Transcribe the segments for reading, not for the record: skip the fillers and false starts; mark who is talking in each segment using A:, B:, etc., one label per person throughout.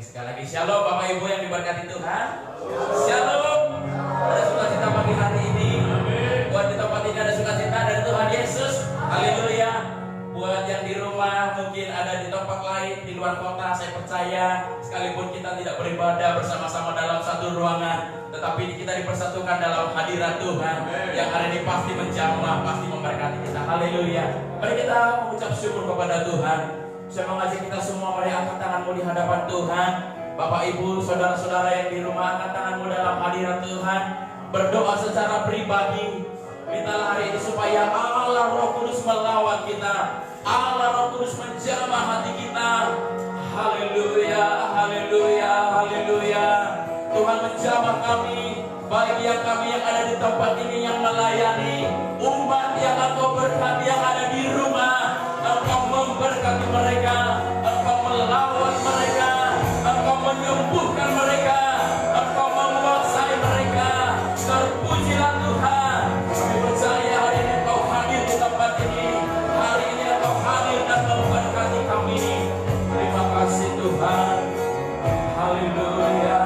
A: sekali lagi shalom Bapak Ibu yang diberkati Tuhan. Shalom. Ada sukacita pagi hari ini. Buat di tempat ini ada sukacita dari Tuhan Yesus. Haleluya. Buat yang di rumah mungkin ada di tempat lain di luar kota, saya percaya sekalipun kita tidak beribadah bersama-sama dalam satu ruangan, tetapi kita dipersatukan dalam hadirat Tuhan yang hari ini pasti menjamah, pasti memberkati kita. Haleluya. Mari kita mengucap syukur kepada Tuhan. Saya mengajak kita semua, mari angkat tanganmu di hadapan Tuhan. Bapak Ibu, saudara-saudara yang di rumah, angkat tanganmu dalam hadirat Tuhan. Berdoa secara pribadi. Mintalah hari ini supaya Allah Roh Kudus melawat kita, Allah Roh Kudus menjamah hati kita. Haleluya, haleluya, haleluya. Tuhan menjamah kami, baik yang kami yang ada di tempat ini yang melayani, umat yang Engkau berkati yang ada di rumah. Engkau memberkati mereka, Engkau melawat mereka, Engkau menyembuhkan mereka, Engkau menguasai mereka. Terpujilah Tuhan. Kami percaya hari ini Engkau hadir di tempat ini. Hari ini Engkau hadir dan memberkati kami. Terima kasih Tuhan. Haleluya.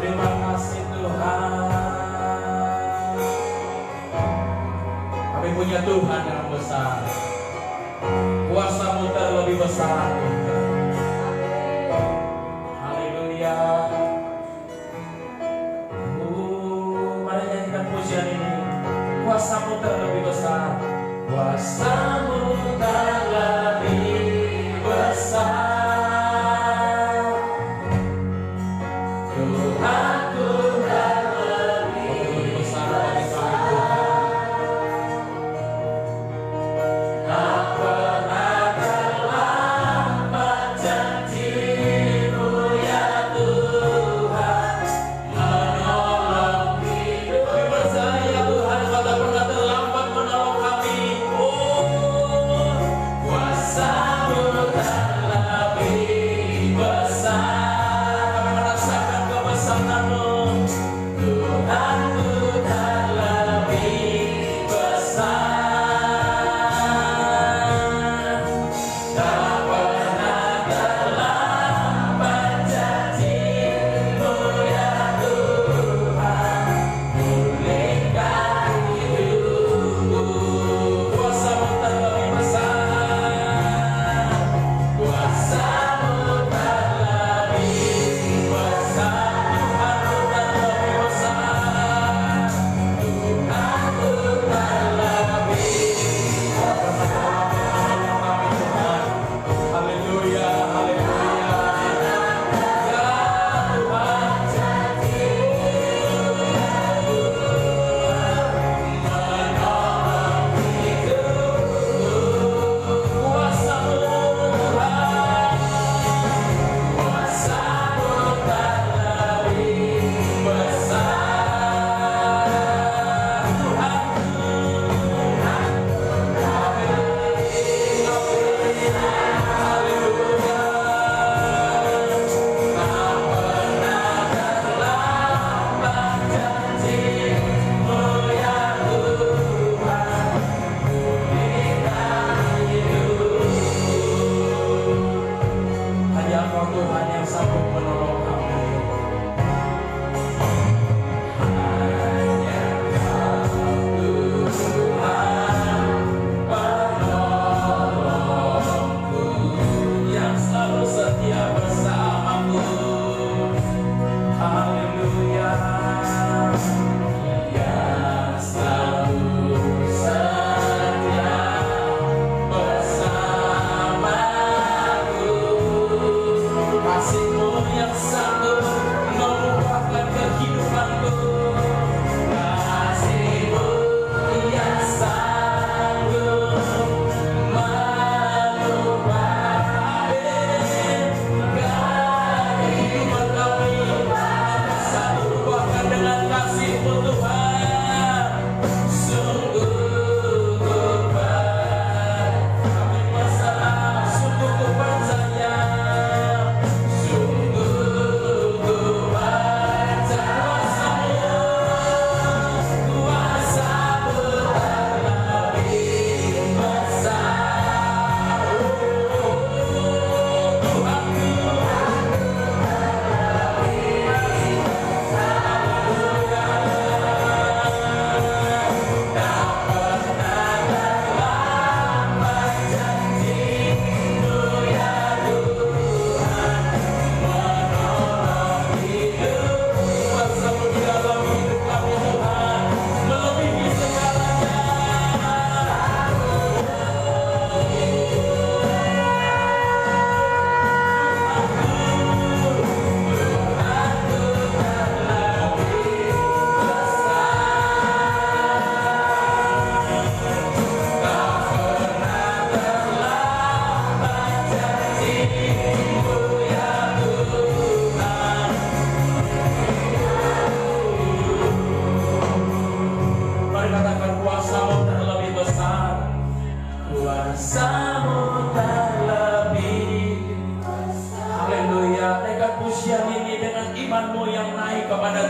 A: Terima kasih Tuhan. Kami punya Tuhan yang besar. Kuasa-Mu terlebih besar Tuhan. Haleluya. Mari nyanyikan pujian ini. Kuasa-Mu terlebih besar. Kuasa-Mu terlebih besar. Tuhanku terlebih besar bagi kami Tuhan. Tak pernah terlambat janji-Mu ya Tuhan, menolong hidup. Kami percaya Tuhan Engkau tak pernah terlambat menolong kami. Kuasa-Mu terlebih besar. Kami merasakan kebesaran-Mu. Tuhanku terlebih besar. Tak pernah terlambat janji-Mu ya Tuhan, pulihkan hidupku. Kuasa-Mu terlebih besar. Kuasa-Mu terlebih besar. Tuhanku terlebih besar. Tuhanku terlebih besar.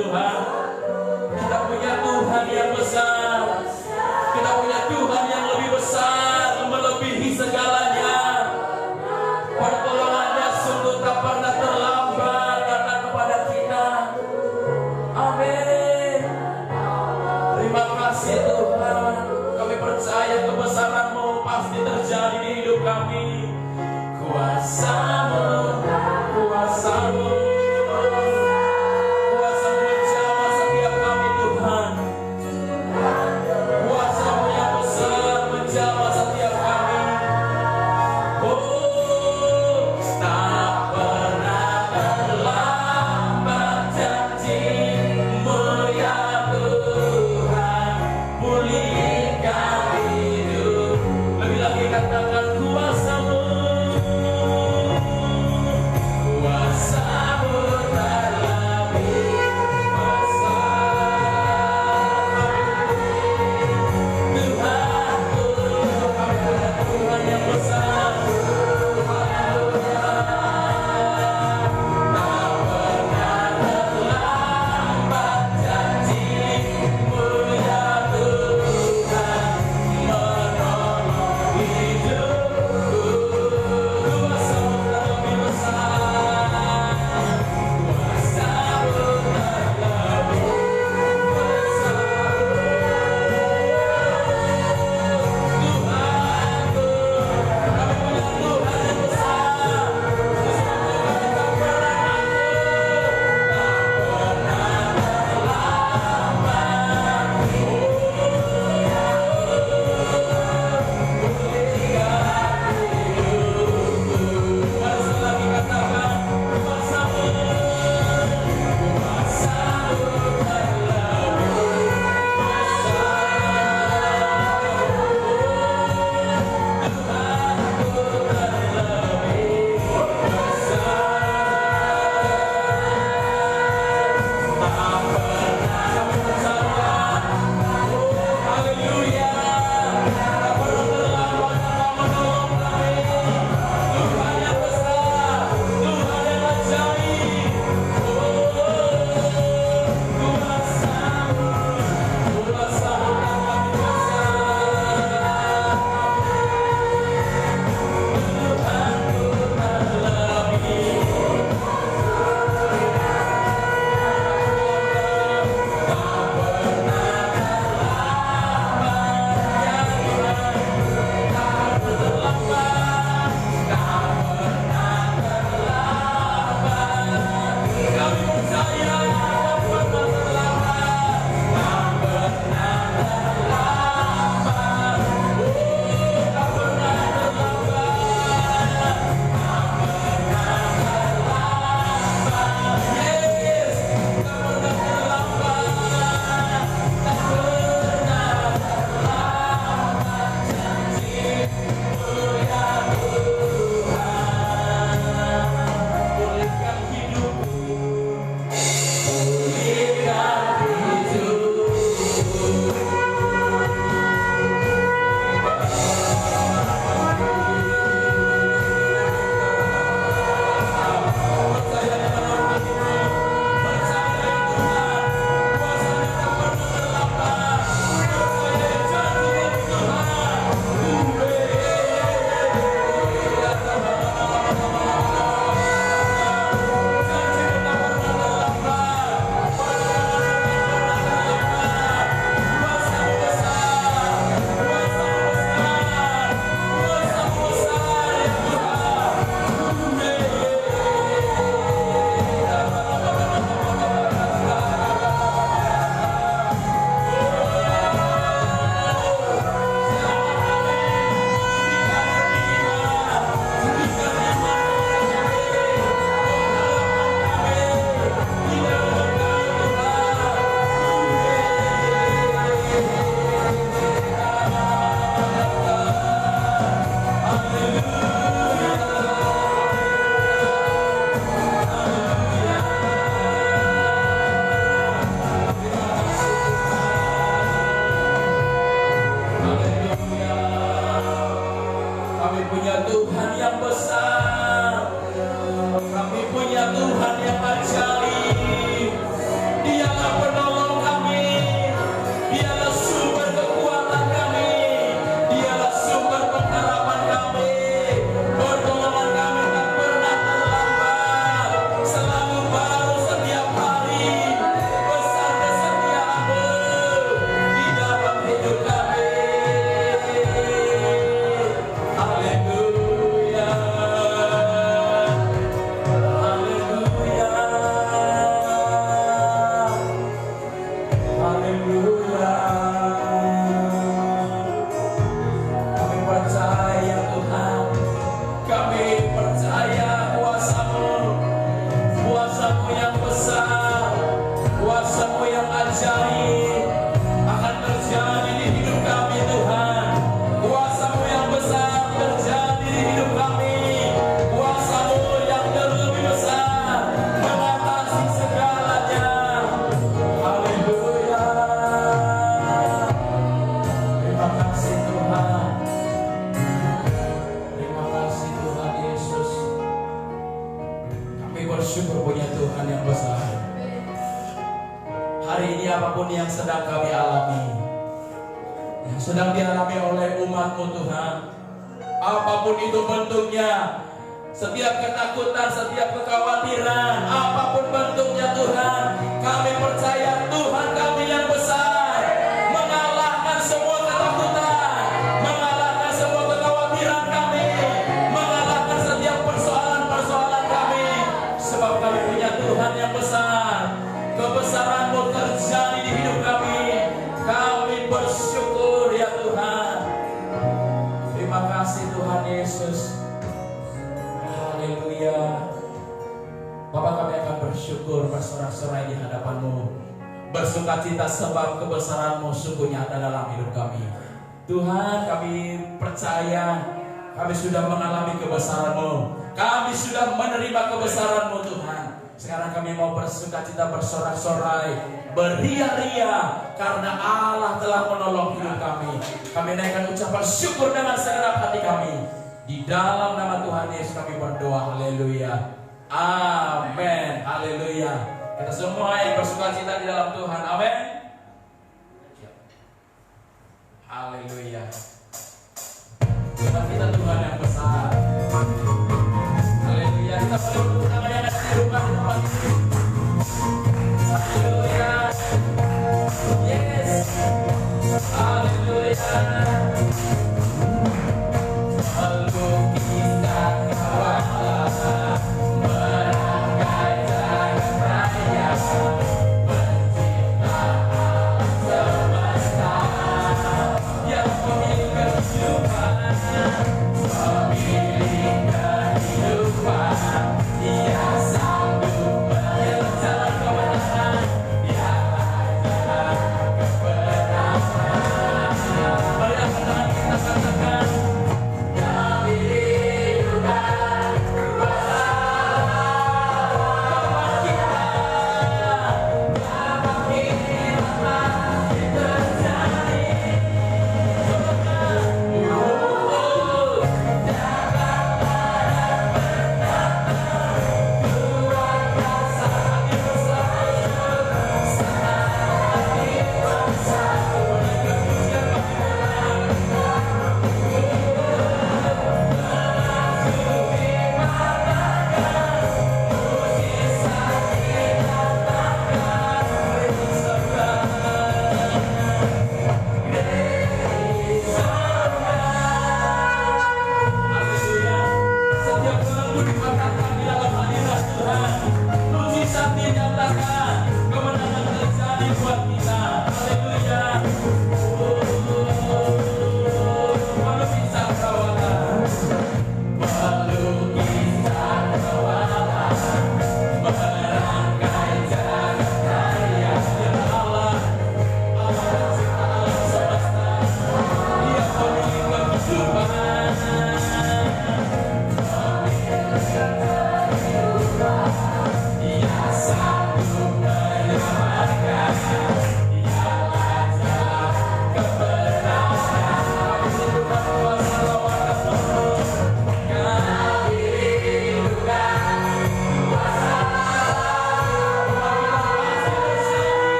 A: Tuhan. Kita punya Tuhan yang besar. Kita punya Tuhan yang lebih besar, melebihi segalanya. Pertolongannya sungguh tak pernah terlambat datang kepada kita. Amin. Terima kasih Tuhan. Kami percaya kebesaran-Mu pasti terjadi di hidup kami. Kuasa-Mu, kuasa-Mu, kuasa-Mu menjamah setiap kami Tuhan. Kuasa-Mu yang besar menjamah setiap kami. Oh, tak pernah terlambat janji-Mu ya Tuhan. Pulihkan hidup. Lebih lagi katakan kuasa-Mu. Tuhan yang ajaib. Dia bersyukur punya Tuhan yang besar. Hari ini apapun yang sedang kami alami, yang sedang dialami oleh umat-Mu Tuhan, apapun itu bentuknya, setiap ketakutan, setiap kekhawatiran, apapun bentuknya Tuhan, kami percaya Tuhan kami yang besar, mengalahkan semua ketakutan, mengalahkan semua kekhawatiran kami, mengalahkan setiap persoalan-persoalan kami, sebab kami punya Tuhan yang besar. Kebesaran-Mu terjadi di hidup kami. Kami bersyukur ya Tuhan. Terima kasih Tuhan Yesus. Haleluya. Bapak, kami akan bersyukur bersorak-sorai di hadapan-Mu, bersukacita sebab kebesaran-Mu sungguh nyata dalam hidup kami. Tuhan, kami percaya kami sudah mengalami kebesaran-Mu, kami sudah menerima kebesaran-Mu Tuhan. Sekarang kami mau bersukacita, bersorak-sorai, beria-ria karena Allah telah menolong hidup kami. Kami naikkan ucapan syukur dengan segenap hati kami. Di dalam nama Tuhan Yesus kami berdoa. Haleluya. Amin. Haleluya. Kita semua yang bersukacita di dalam Tuhan. Amin. Haleluya. Kita Tuhan yang besar. Haleluya. Kita berdoa tangan yang ada di rumah di tempat ini. Haleluya. Yes. Haleluya. Melukiskan kawalan, merangkai jagat raya, pencipta alam semesta, yang pemilik kehidupan, pemilik kehidupan, Dia sanggup menyelesaikan kebenaran, Dia ajar kebenaran. Mari angkat tangan kita katakan,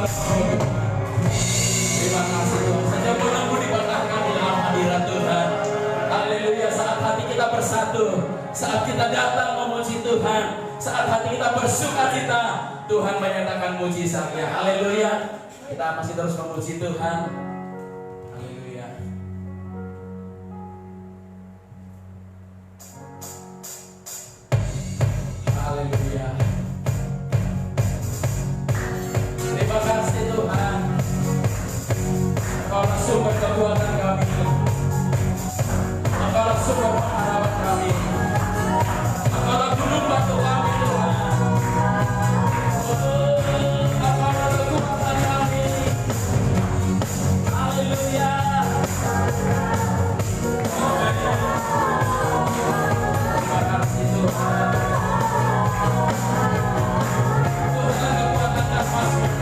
A: Terima kasih Tuhan. Setiap bulanmu diberkatkan di dalam hadirat Tuhan. Haleluya. Saat hati kita bersatu, saat kita datang memuji Tuhan, saat hati kita bersukacita, Tuhan menyatakan mujizatnya. Haleluya. Kita masih terus memuji Tuhan. Haleluya. Haleluya. Terima kasih Tuhan. Engkaulah sumber kekuatan kami. Engkaulah sumber pengharapan kami. Engkaulah gunung batu kami Tuhan. Engkaulah kekuatan kami. Haleluya. Terima kasih Tuhan. Tuhan kekuatan dan masjid.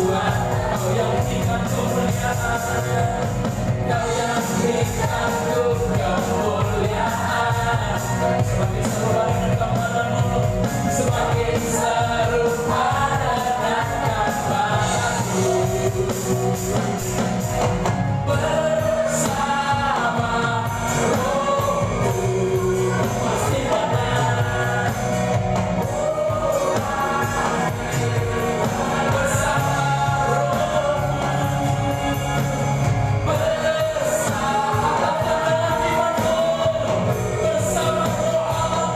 A: Tuhan, Kau yang berikan kemuliaan, Kau yang berikan kemuliaan. Semakin serupa dengan gambaran-Mu, semakin serupa dengan gambaran-Mu. Bersama Roh-Mu pasti benar. Bersama Roh-Mu, bersama firman-Mu, bersama Roh Allah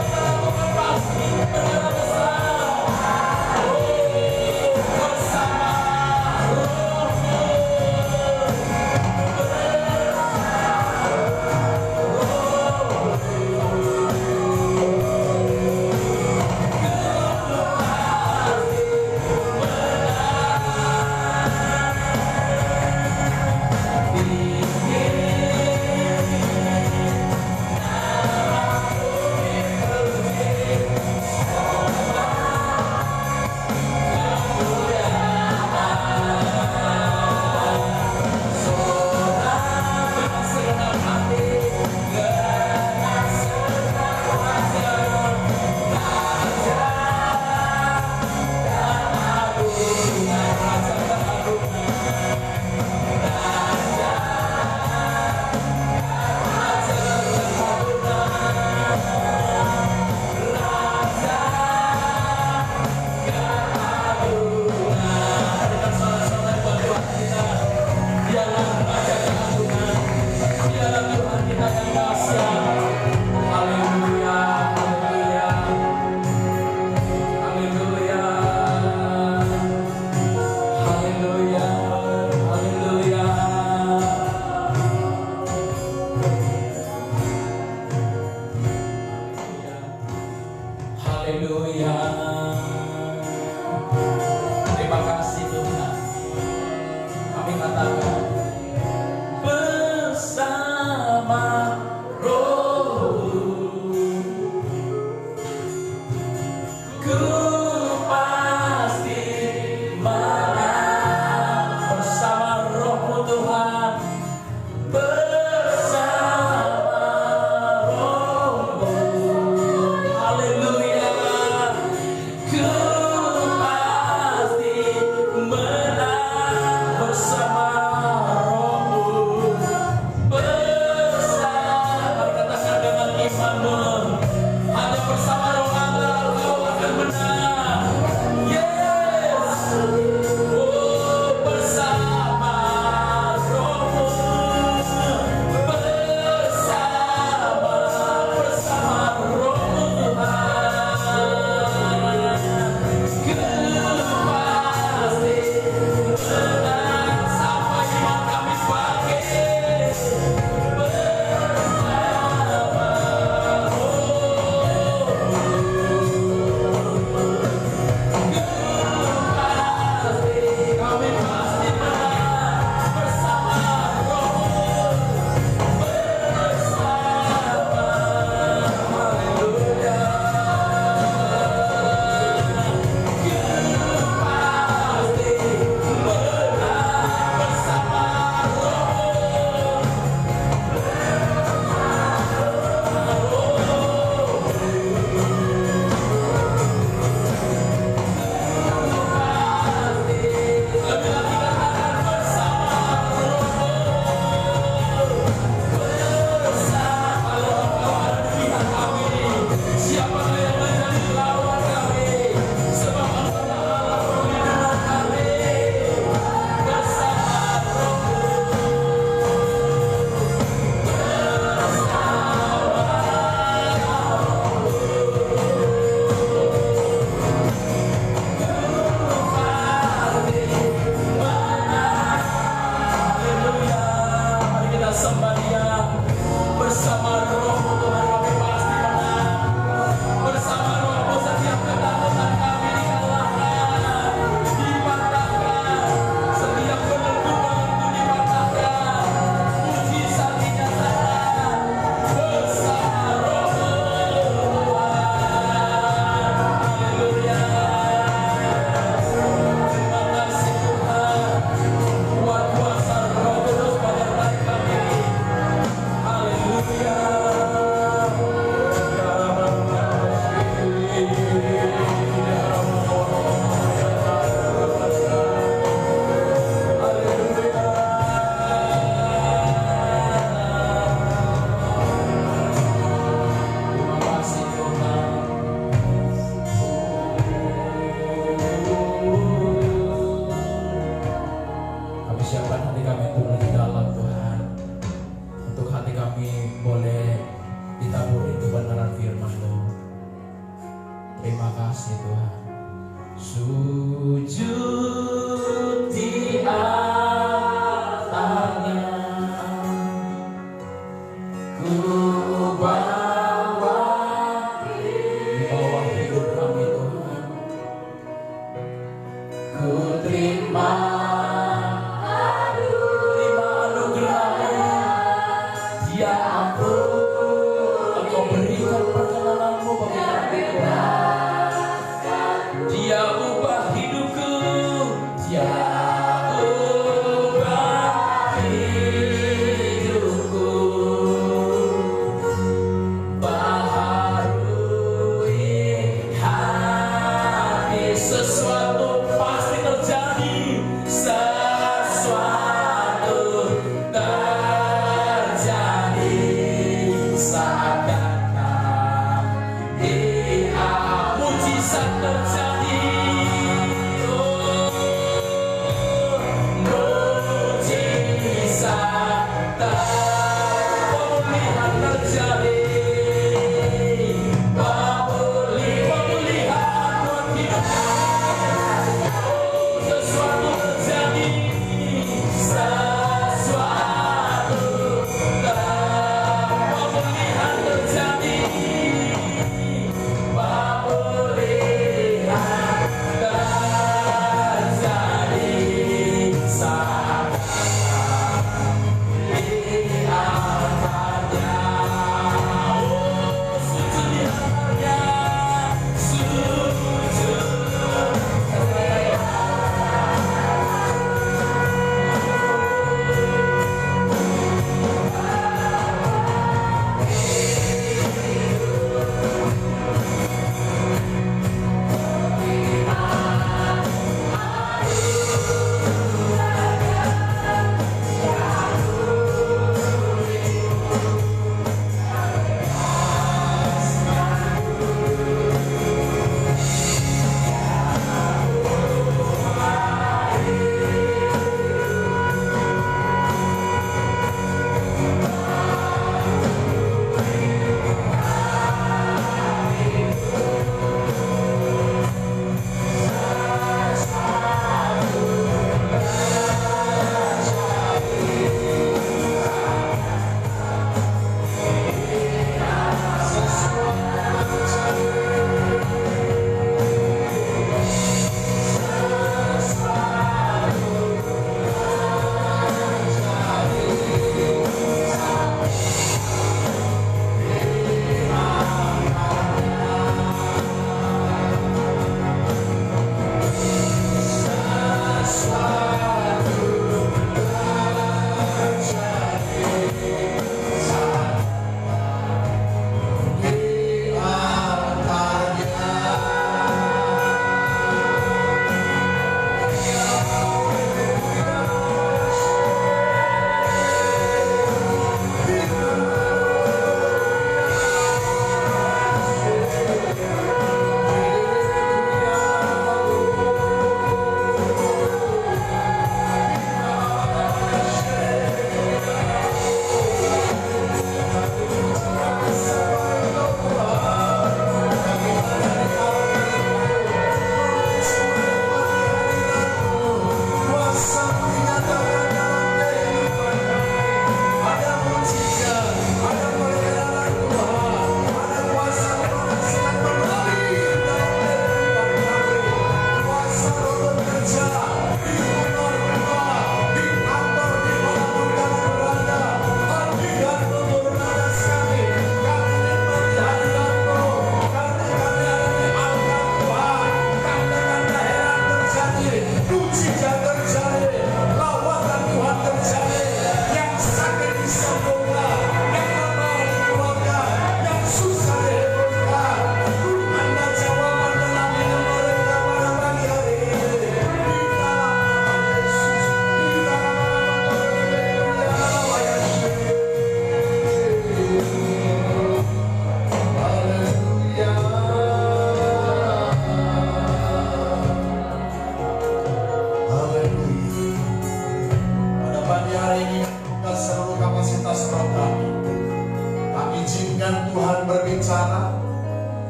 B: izinkan Tuhan berbicara,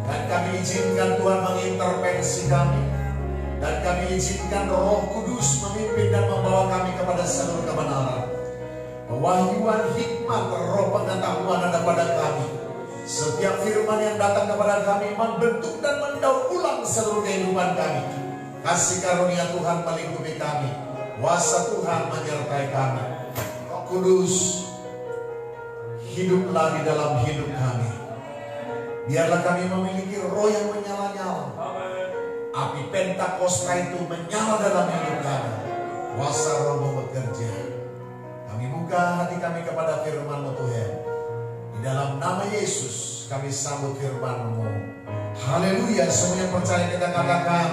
B: dan kami izinkan Tuhan mengintervensi kami, dan kami izinkan Roh Kudus memimpin dan membawa kami kepada seluruh kebenaran. Pewahyuan, hikmat, roh pengetahuan ada pada kami. Setiap firman yang datang kepada kami membentuk dan mendaur ulang seluruh kehidupan kami. Kasih karunia Tuhan melingkupi kami, kuasa Tuhan menyertai kami. Roh Kudus, hiduplah di dalam hidup kami. Biarlah kami memiliki roh yang menyala-nyala. Api Pentakosta itu menyala dalam hidup kami. Kuasa roh bekerja. Kami buka hati kami kepada firman-Mu Tuhan. Di dalam nama Yesus kami sambut firman-Mu. Haleluya. Semua yang percaya kita katakan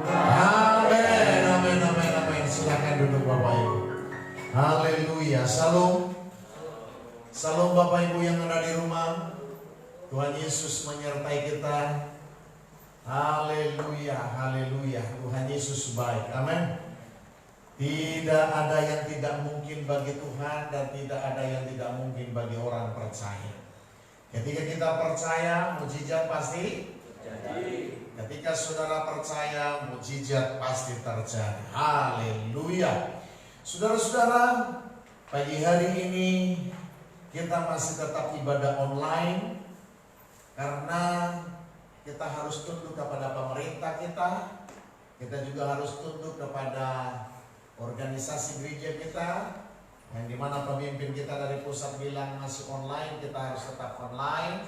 B: amin, amin, amin, amin. Silakan duduk Bapak Ibu. Haleluya. Salam. Salam Bapak Ibu yang ada di rumah. Tuhan Yesus menyertai kita. Haleluya, haleluya. Tuhan Yesus baik. Amin. Tidak ada yang tidak mungkin bagi Tuhan, dan tidak ada yang tidak mungkin bagi orang percaya. Ketika kita percaya, mukjizat pasti terjadi. Ketika saudara percaya, mukjizat pasti terjadi. Haleluya. Saudara-saudara, pagi hari ini kita masih tetap ibadah online, karena kita harus tunduk kepada pemerintah kita. Kita juga harus tunduk kepada organisasi gereja kita, yang dimana pemimpin kita dari pusat bilang masih online, kita harus tetap online.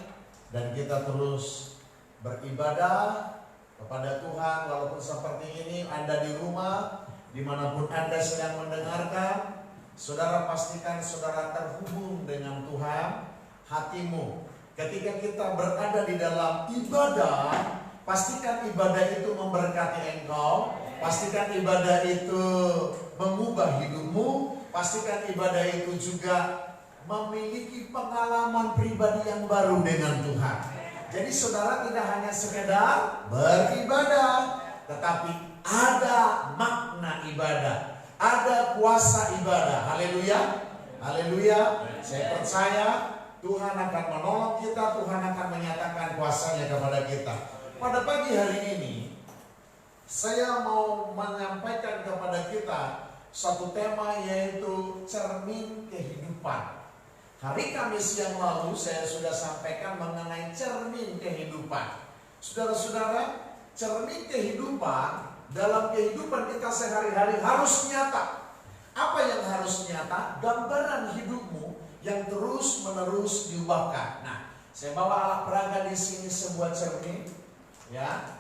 B: Dan kita terus beribadah kepada Tuhan. Walaupun seperti ini, Anda di rumah, dimanapun Anda sedang mendengarkan, saudara pastikan saudara terhubung dengan Tuhan. Hatimu ketika kita berada di dalam ibadah, pastikan ibadah itu memberkati engkau. Pastikan ibadah itu mengubah hidupmu. Pastikan ibadah itu juga memiliki pengalaman pribadi yang baru dengan Tuhan. Jadi saudara tidak hanya sekedar beribadah, tetapi ada makna ibadah, ada kuasa ibadah. Haleluya, haleluya. Saya percaya Tuhan akan menolong kita, Tuhan akan menyatakan kuasanya kepada kita. Pada pagi hari ini, saya mau menyampaikan kepada kita satu tema, yaitu cermin kehidupan. Hari Kamis yang lalu saya sudah sampaikan mengenai cermin kehidupan. Saudara-saudara, cermin kehidupan dalam kehidupan kita sehari-hari harus nyata. Apa yang harus nyata? Gambaran hidupmu yang terus-menerus diubahkan. Nah, saya bawa alat peraga di sini, sebuah cermin, ya.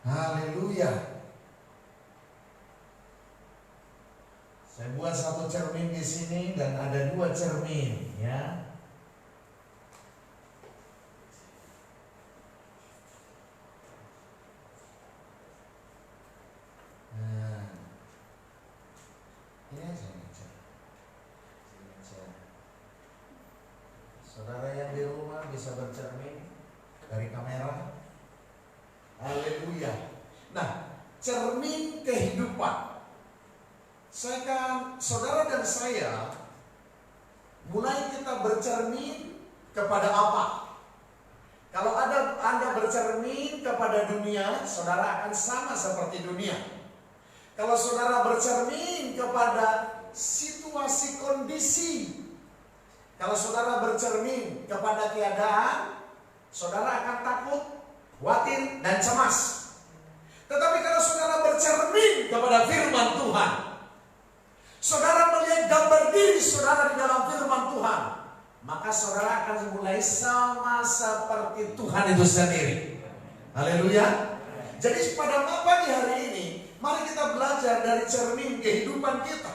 B: Haleluya. Saya buat satu cermin di sini dan ada dua cermin, ya. Nah, ini aja. Saudara yang di rumah bisa bercermin dari kamera. Haleluya. Nah, cermin kehidupan. Saudara dan saya, mulai kita bercermin kepada apa? Kalau Anda bercermin kepada dunia, saudara akan sama seperti dunia. Kalau saudara bercermin kepada situasi kondisi, kalau saudara bercermin kepada keadaan, saudara akan takut, khawatir, dan cemas. Tetapi kalau saudara bercermin kepada firman Tuhan, saudara melihat gambar diri saudara di dalam firman Tuhan, maka saudara akan mulai sama seperti Tuhan itu sendiri. Haleluya. Jadi pada pagi hari ini, mari kita belajar dari cermin kehidupan kita.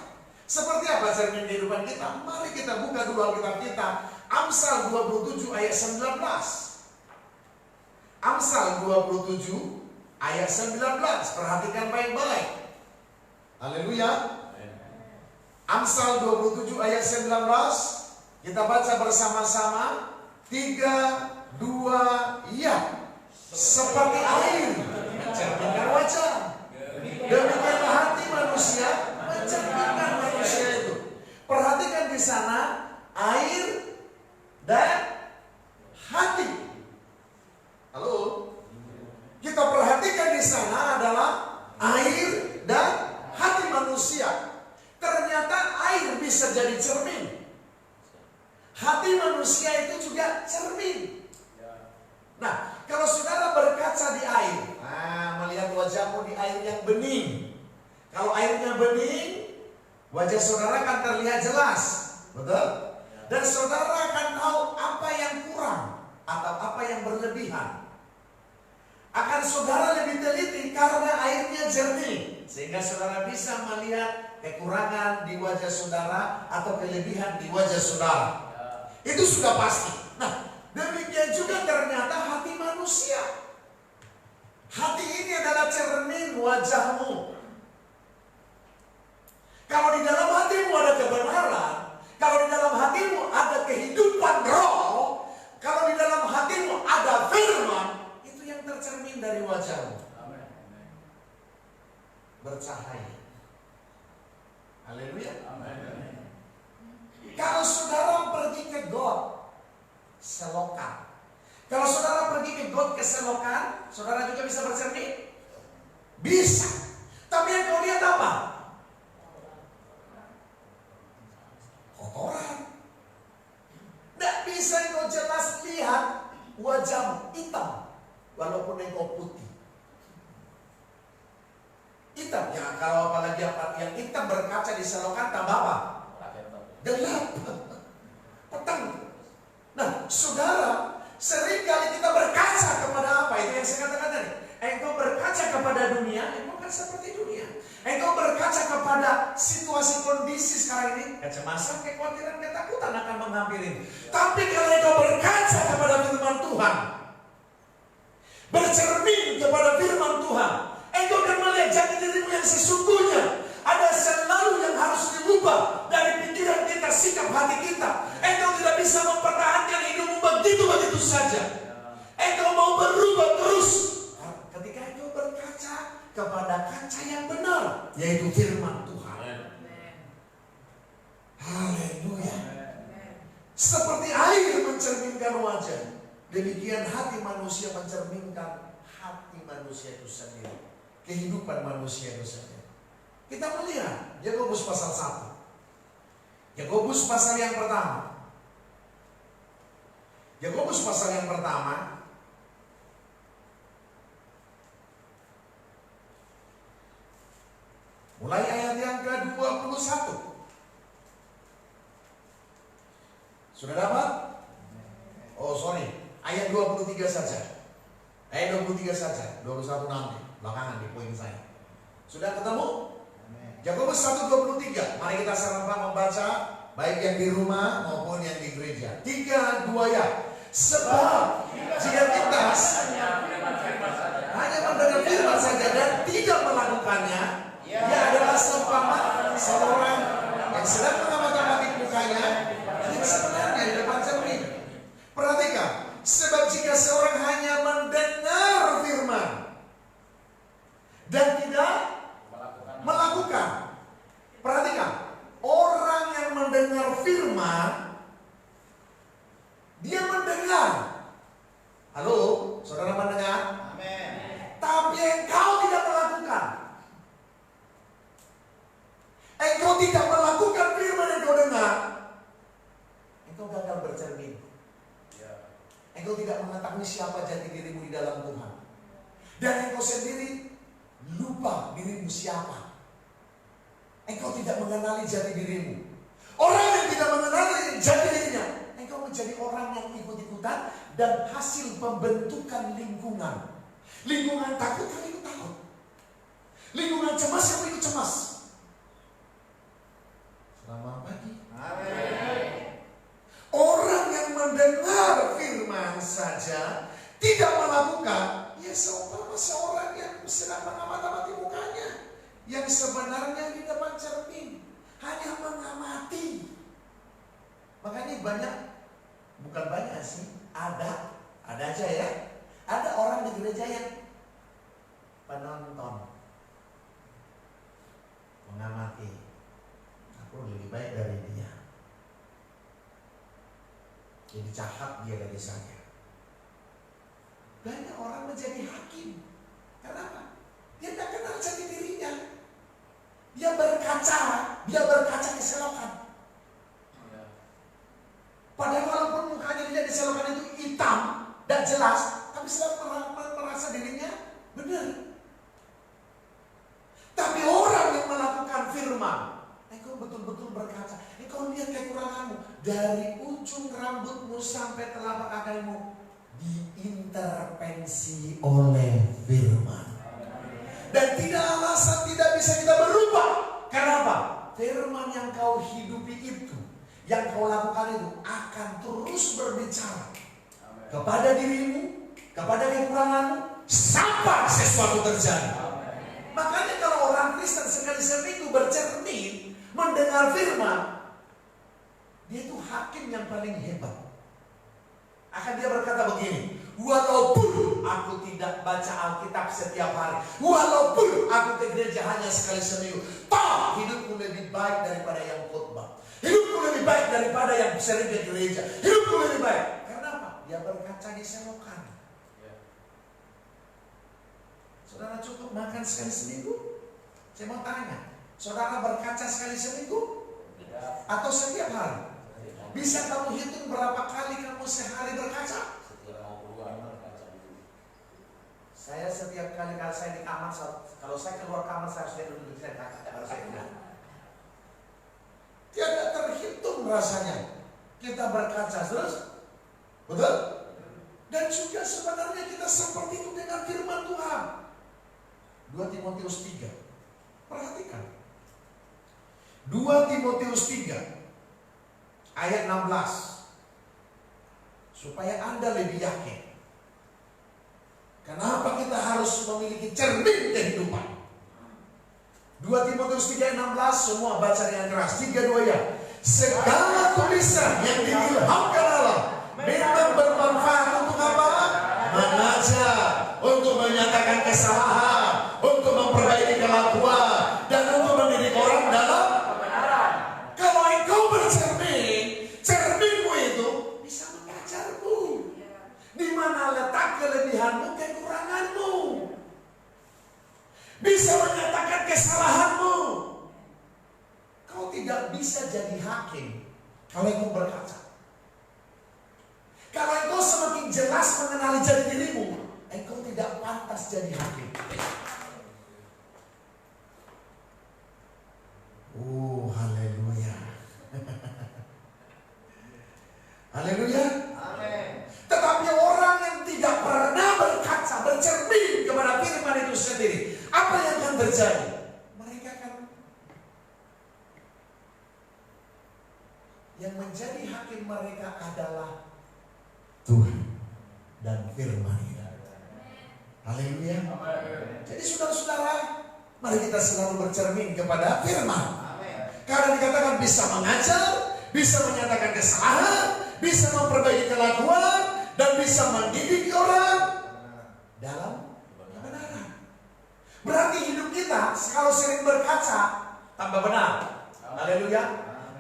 B: Seperti apa cermin kehidupan kita? Mari kita buka dulu Alkitab kita, Amsal 27 ayat 19. Amsal 27 ayat 19. Perhatikan baik-baik. Haleluya. Amsal 27 ayat 19. Kita baca bersama-sama. 3, 2, ya. Seperti air mencerminkan wajah, Demikianlah hati manusia mencerminkan manusia itu. Perhatikan di sana air dan hati. Halo? Kita perhatikan di sana adalah air dan hati manusia. Ternyata air bisa jadi cermin. Hati manusia itu juga cermin. Nah, kalau saudara berkaca di air, melihat wajahmu di air yang bening. Kalau airnya bening, wajah saudara akan terlihat jelas. Betul? Dan saudara akan tahu apa yang kurang atau apa yang berlebihan. Akan saudara lebih teliti karena airnya jernih, sehingga saudara bisa melihat kekurangan di wajah saudara atau kelebihan di wajah saudara. Itu sudah pasti. Nah, demikian juga ternyata hati manusia. Hati ini adalah cermin wajahmu. Kalau di dalam hatimu ada kebenaran, kalau di dalam hatimu ada kehidupan roh, kalau di dalam hatimu ada firman, itu yang tercermin dari wajahmu. Bercahaya. Haleluya. Kalau saudara pergi ke got, selokan. Kalau saudara pergi ke got, ke selokan, saudara juga bisa bercermin? Bisa. Tapi yang kau lihat apa? Kotoran. Tidak bisa engkau jelas lihat wajahmu hitam, walaupun engkau putih. Hitam, ya kalau apalagi yang hitam berkaca di selokan tambah apa? Gelap, petang. Nah, saudara, seringkali kita berkaca kepada apa? Itu yang saya katakan tadi. Engkau berkaca kepada dunia, engkau kan seperti dunia. Engkau berkaca kepada situasi kondisi sekarang ini, kecemasan, kekhawatiran, ketakutan akan menghampiri. Tapi kalau engkau berkaca kepada firman Tuhan, bercermin kepada firman Tuhan, engkau akan melihat jati dirimu yang sesungguhnya. Ada selalu yang harus dirubah dari pikiran kita, sikap hati kita. Engkau tidak bisa mempertahankan hidupmu begitu saja. Engkau mau berubah terus. Ketika engkau berkaca kepada kaca yang benar, yaitu firman Tuhan. Haleluya. Seperti air mencerminkan wajah, demikian hati manusia mencerminkan hati manusia itu sendiri. Kehidupan manusia itu sendiri. Kita melihat Yakobus pasal 1. Yakobus pasal yang pertama. Yakobus pasal yang pertama. Mulai ayat yang ke-21. Sudah dapat? Oh sorry, ayat 23 saja. Ayat 23 saja, 21 nanti belakangan di poin saya. Sudah ketemu? Yakobus 1:23. Mari kita sama-sama membaca, baik yang di rumah maupun yang di gereja. 3, 2 ya. Sebab jika kita hanya mendengar firman saja dan tidak melakukannya, ia adalah seumpama seorang yang sedang mengamati mukanya yang sebenarnya di depan cermin. Perhatikan, sebab jika seorang hanya mendengar firman dan tidak melakukan. Perhatikan, orang yang mendengar firman, dia mendengar. Halo, saudara mendengar? Amin. Tapi engkau tidak melakukan. Engkau tidak melakukan firman yang kau dengar, engkau gagal bercermin. Engkau tidak mengetahui siapa jati dirimu di dalam Tuhan. Dan engkau sendiri lupa dirimu siapa. Engkau tidak mengenali jati dirimu. Orang yang tidak mengenali jati dirinya, engkau menjadi orang yang ikut-ikutan dan hasil pembentukan lingkungan. Lingkungan takut, kamu ikut takut. Lingkungan cemas, kamu ikut cemas. Selamat pagi. Amin. Orang yang mendengar firman saja tidak melakukan, ya seumpama seorang yang sedang mengamati mukanya, yang sebenarnya di depan cermin hanya mengamati. Makanya bukan banyak sih, ada aja ya. Ada orang di gereja yang penonton. mengamati, aku lebih baik dari dia. Jadi jahat dia dari saya. Banyak orang menjadi hakim. Kenapa? Dia tidak kenal jati dirinya. Dia berkaca keselokan. Padahal walaupun mukanya dia diselokan itu hitam dan jelas, tapi selalu merasa dirinya benar. Tapi orang yang melakukan firman, engkau betul-betul berkaca, engkau lihat kekuranganmu dari ujung rambutmu sampai telapak kakimu diintervensi oleh firman. Dan tidak alasan tidak bisa kita berubah. Kenapa? Firman yang kau hidupi itu, yang kau lakukan itu akan terus berbicara kepada dirimu, kepada kekuranganmu, sampai sesuatu terjadi. Makanya kalau orang Kristen sekali seminggu bercermin, mendengar firman, dia itu hakim yang paling hebat. Akan dia berkata begini, walaupun aku tidak baca Alkitab setiap hari, walaupun aku ke gereja hanya sekali seminggu, toh hidupku lebih baik daripada yang khotbah. Hidupku lebih baik daripada yang sering ke gereja. Hidupku lebih baik. Kenapa? Dia berkaca di selokan. Saudara cukup makan sekali seminggu? Saya mau tanya, saudara berkaca sekali seminggu? Atau setiap hari? Bisa kamu hitung berapa kali kamu sehari berkaca? Saya setiap kali kalau saya di kamar, kalau saya keluar kamar saya harus duduk di kaca, harus saya bilang. Tidak terhitung rasanya kita berkaca terus, betul? Dan juga sebenarnya kita seperti itu dengan firman Tuhan. 2 Timotius 3. Perhatikan. 2 Timotius 3 ayat 16. Supaya Anda lebih yakin. Kenapa kita harus memiliki cermin kehidupan? 2 Timotius 3 ayat 16, semua baca dengan keras. 3-2 ya. Segala tulisan yang diilhamkan Allah memang bermanfaat untuk apa? Mengajar, untuk menyatakan kesalahan, untuk memperbaiki kelakuan, dan untuk mendidik orang dalam kebenaran. Kalau engkau bercermin, cerminmu itu bisa mengajarmu di mana letak kelebihanmu, kekuranganmu, bisa menyatakan kesalahanmu. Kau tidak bisa jadi hakim kalau engkau berkaca. Kalau engkau semakin jelas mengenali jati dirimu, engkau tidak pantas jadi hakim. Haleluya. Haleluya. Amin. Tetapi orang yang tidak pernah berkaca, bercermin kepada firman itu sendiri, apa yang akan terjadi? Mereka akan, yang menjadi hakim mereka adalah Tuhan dan firman-Nya. Haleluya. Jadi saudara-saudara, mari kita selalu bercermin kepada firman. Karena dikatakan bisa mengajar, bisa menyatakan kesalahan, bisa memperbaiki kelakuan, dan bisa mendidik orang dalam kebenaran. Berarti hidup kita kalau sering berkaca tambah benar. Haleluya.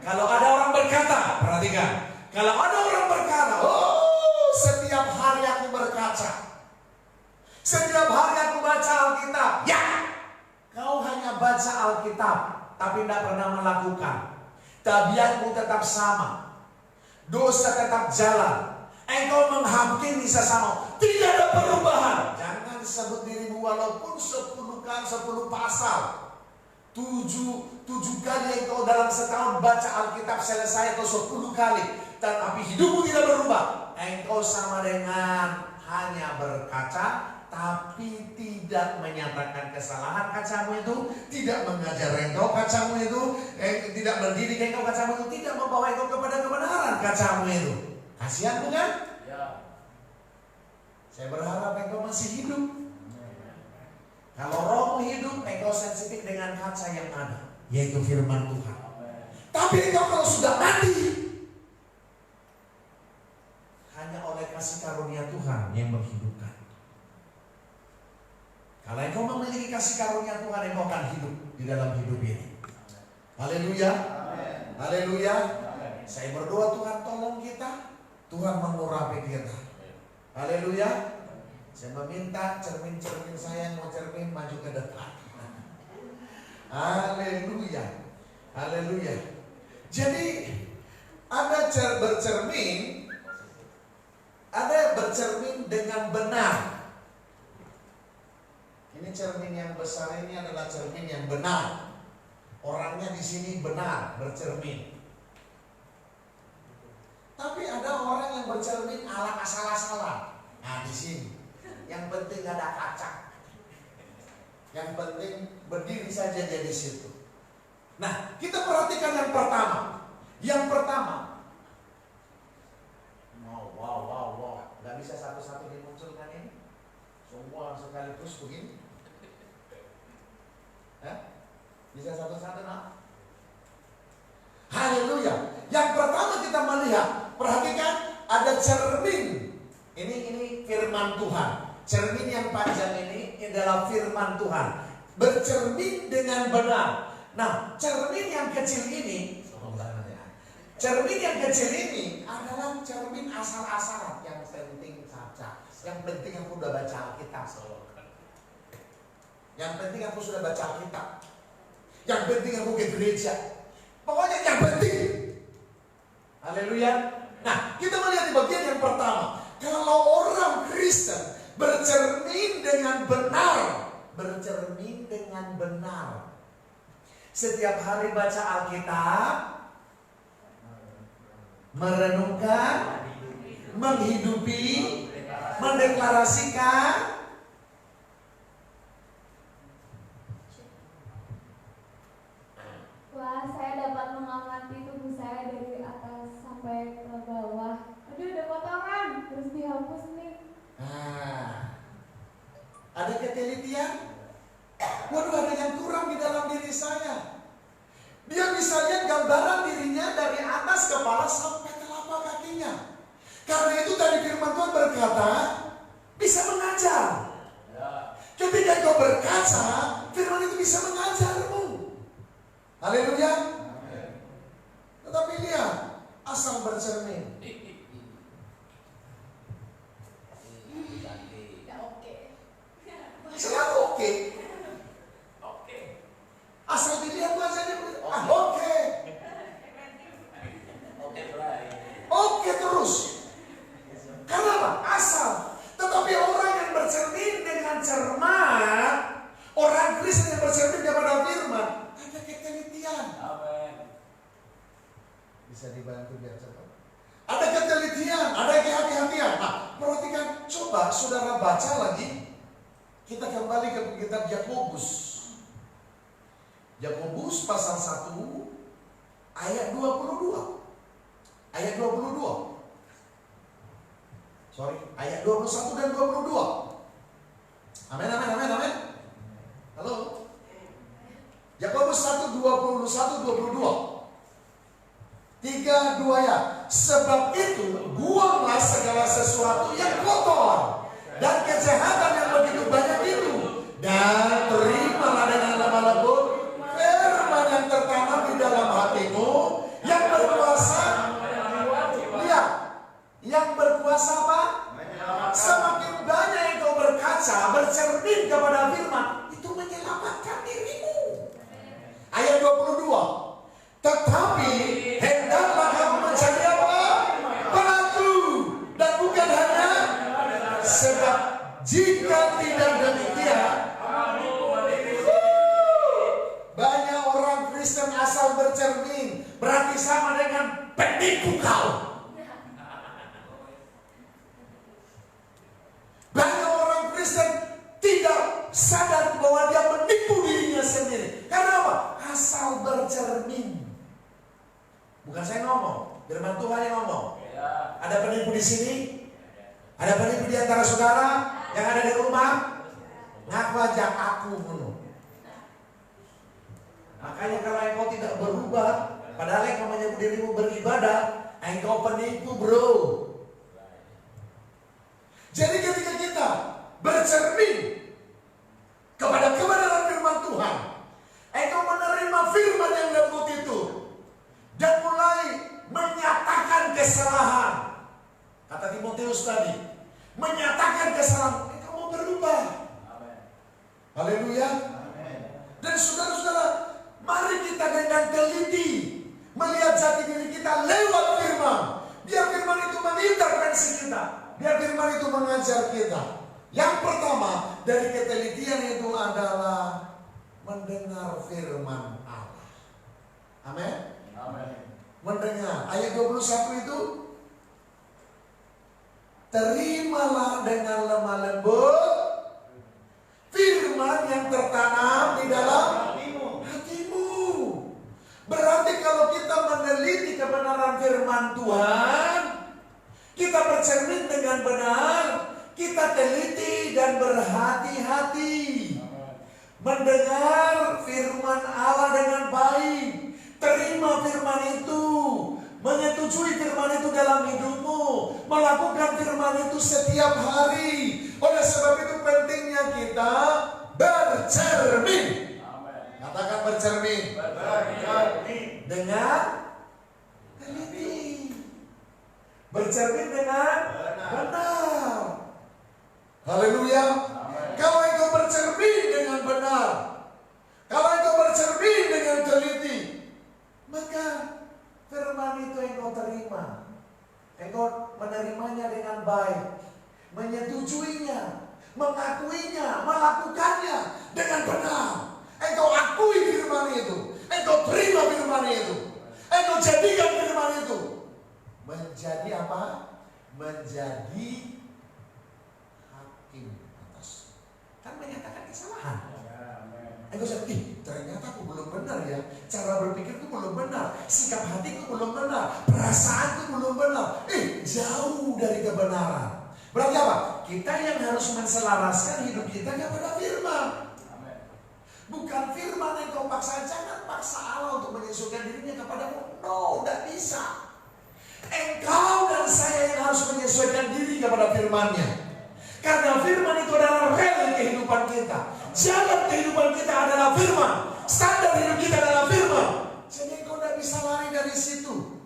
B: Kalau ada orang berkata, perhatikan. Kalau ada orang berkata, setiap hari aku berkaca, setiap hari aku baca Alkitab. Ya, kau hanya baca Alkitab, tapi tidak pernah melakukan. Tabiatmu tetap sama, dosa tetap jalan, engkau menghakimi sesama, tidak ada perubahan. Jangan sebut dirimu walaupun 10 pasal, 7 kali engkau dalam setahun baca Alkitab selesai, atau 10 kali, tapi hidupmu tidak berubah. Engkau sama dengan hanya berkaca, tapi tidak menyatakan kesalahan kacamu itu, tidak mengajar engkau kacamu itu, tidak mendidik engkau kacamu itu, tidak membawa engkau kepada kebenaran kacamu itu. Kasihan bukan? Ya. Saya berharap engkau masih hidup. Kalau rohmu hidup, engkau sensitif dengan kaca yang ada, yaitu firman Tuhan. Tapi engkau kalau sudah mati, hanya oleh kasih karunia Tuhan yang menghidupkan. Kalau engkau memiliki kasih karunia Tuhan, engkau akan hidup di dalam hidup ini. Haleluya. Haleluya. Saya berdoa Tuhan tolong kita, Tuhan mengurapi kita. Haleluya. Saya meminta cermin-cermin saya yang mau cermin maju ke depan. Haleluya. Haleluya. Jadi ada bercermin, ada bercermin dengan benar. Ini cermin yang besar ini adalah cermin yang benar. Orangnya di sini benar bercermin. Tapi ada orang yang bercermin ala asal-asalan. Nah di sini, yang penting ada kaca. Yang penting berdiri saja di situ. Nah kita perhatikan yang pertama. Yang pertama. Wow. Gak bisa satu-satu dimunculkan ini. Semua sekaligus begini. Bisa satu-satu nak? Haleluya. Yang pertama kita melihat, perhatikan ada cermin. Ini firman Tuhan. Cermin yang panjang ini adalah firman Tuhan. Bercermin dengan benar. Nah, cermin yang kecil ini, cermin yang kecil ini adalah cermin asal-asalan. Yang penting saja. Yang penting aku sudah baca Alkitab. Yang penting aku sudah baca Alkitab. Yang penting aku ke gereja. Pokoknya yang penting. Haleluya. Nah, kita melihat di bagian yang pertama. Kalau orang Kristen bercermin dengan benar. Bercermin dengan benar. Setiap hari baca Alkitab. Merenungkan. Menghidupi. Mendeklarasikan.
C: Wah, saya dapat mengamati tubuh saya dari atas sampai ke bawah. Aduh, ada kotoran, terus dihapus nih.
B: Nah, ada ketelitian. Waduh, ada yang kurang di dalam diri saya. Dia bisa lihat gambaran dirinya dari atas kepala sampai telapak kakinya. Karena itu tadi firman Tuhan berkata, bisa mengajar. Ketika kau berkaca, firman itu bisa mengajarmu. Haleluya. Tetapi lihat, asal bercermin. Selalu oke. Asal dilihat wajahnya, oke. Oke terus. Karena apa? Asal. Tetapi orang yang bercermin dengan cermat, orang Kristen yang bercermin kepada firman, ada ketelitian. Bisa dibantu biar cepat. Ada ketelitian, ada kehati-hatian. Nah, perhatikan, coba saudara baca lagi. Kita kembali ke kitab Yakobus. Yakobus pasal 1 ayat 22. Ayat 22. Ayat 21 dan 22. Amin. Halo. Yakobus 1 21 22. 3-2 ya. Sebab itu buanglah segala sesuatu yang kotor dan kejahatan yang begitu banyak itu, dan terimalah dengan lemah lembut firman yang tertanam di dalam hatimu, yang berkuasa. Lihat, yang berkuasa apa? Semakin banyak yang kau berkaca, bercermin kepada firman, itu menyelamatkan dirimu. Ayat 22. Tetapi hendaklah kamu menjadi apa? Pelaku, dan bukan hanya. Sebab jika tidak demikian, banyak orang Kristen asal bercermin, berarti sama dengan penipu kau. Banyak orang Kristen tidak sadar bahwa dia menipu dirinya sendiri. Karena apa? Asal bercermin. Bukan saya ngomong, firman Tuhan yang ngomong. Ada penipu di sini? Ada penipu di antara saudara yang ada di rumah? Ngaku aja aku bunuh. Makanya kalau engkau tidak berubah, padahal engkau menyebut dirimu beribadah, engkau penipu bro. Jadi ketika kita bercermin kepada kebenaran firman Tuhan, engkau menerima firman yang lembut Nikodemus tadi, menyatakan kesalahan, kamu berubah. Haleluya. Dan saudara-saudara, mari kita dengan teliti melihat jati diri kita lewat firman. Biar firman itu mengintervensi kita, biar firman itu mengajar kita. Yang pertama dari ketelitian itu adalah mendengar firman Allah. Amin. Mendengar. Ayat 21 itu, terimalah dengan lemah lembut firman yang tertanam di dalam hatimu. Berarti kalau kita meneliti kebenaran firman Tuhan, kita bercermin dengan benar, kita teliti dan berhati-hati mendengar firman Allah dengan baik. Terima firman itu, menyetujui firman itu dalam hidupmu, melakukan firman itu setiap hari. Oleh sebab itu pentingnya kita bercermin. Katakan bercermin. Dengan teliti. Bercermin dengan benar. Haleluya. Kalau engkau bercermin dengan benar, kalau engkau bercermin dengan teliti, maka firman itu engkau terima. Engkau menerimanya dengan baik, menyetujuinya, mengakuinya, melakukannya dengan benar. Engkau akui firman itu, engkau terima firman itu, engkau jadikan firman itu menjadi apa? Menjadi hakim atas. Kan menyatakan kesalahan. Engkau sedih, ternyata aku belum benar ya. Cara berpikirku belum benar, sikap hatiku belum benar, perasaanku belum benar. Jauh dari kebenaran. Berarti apa? Kita yang harus menselaraskan hidup kita kepada firman. Bukan firman yang kau paksa. Jangan paksa Allah untuk menyesuaikan dirinya kepadamu. No, tidak bisa. Engkau dan saya yang harus menyesuaikan diri kepada firman-Nya. Karena firman itu adalah rel kehidupan kita. Jalan kehidupan kita adalah firman. Standar hidup kita adalah firman. Jadi engkau tidak bisa lari dari situ.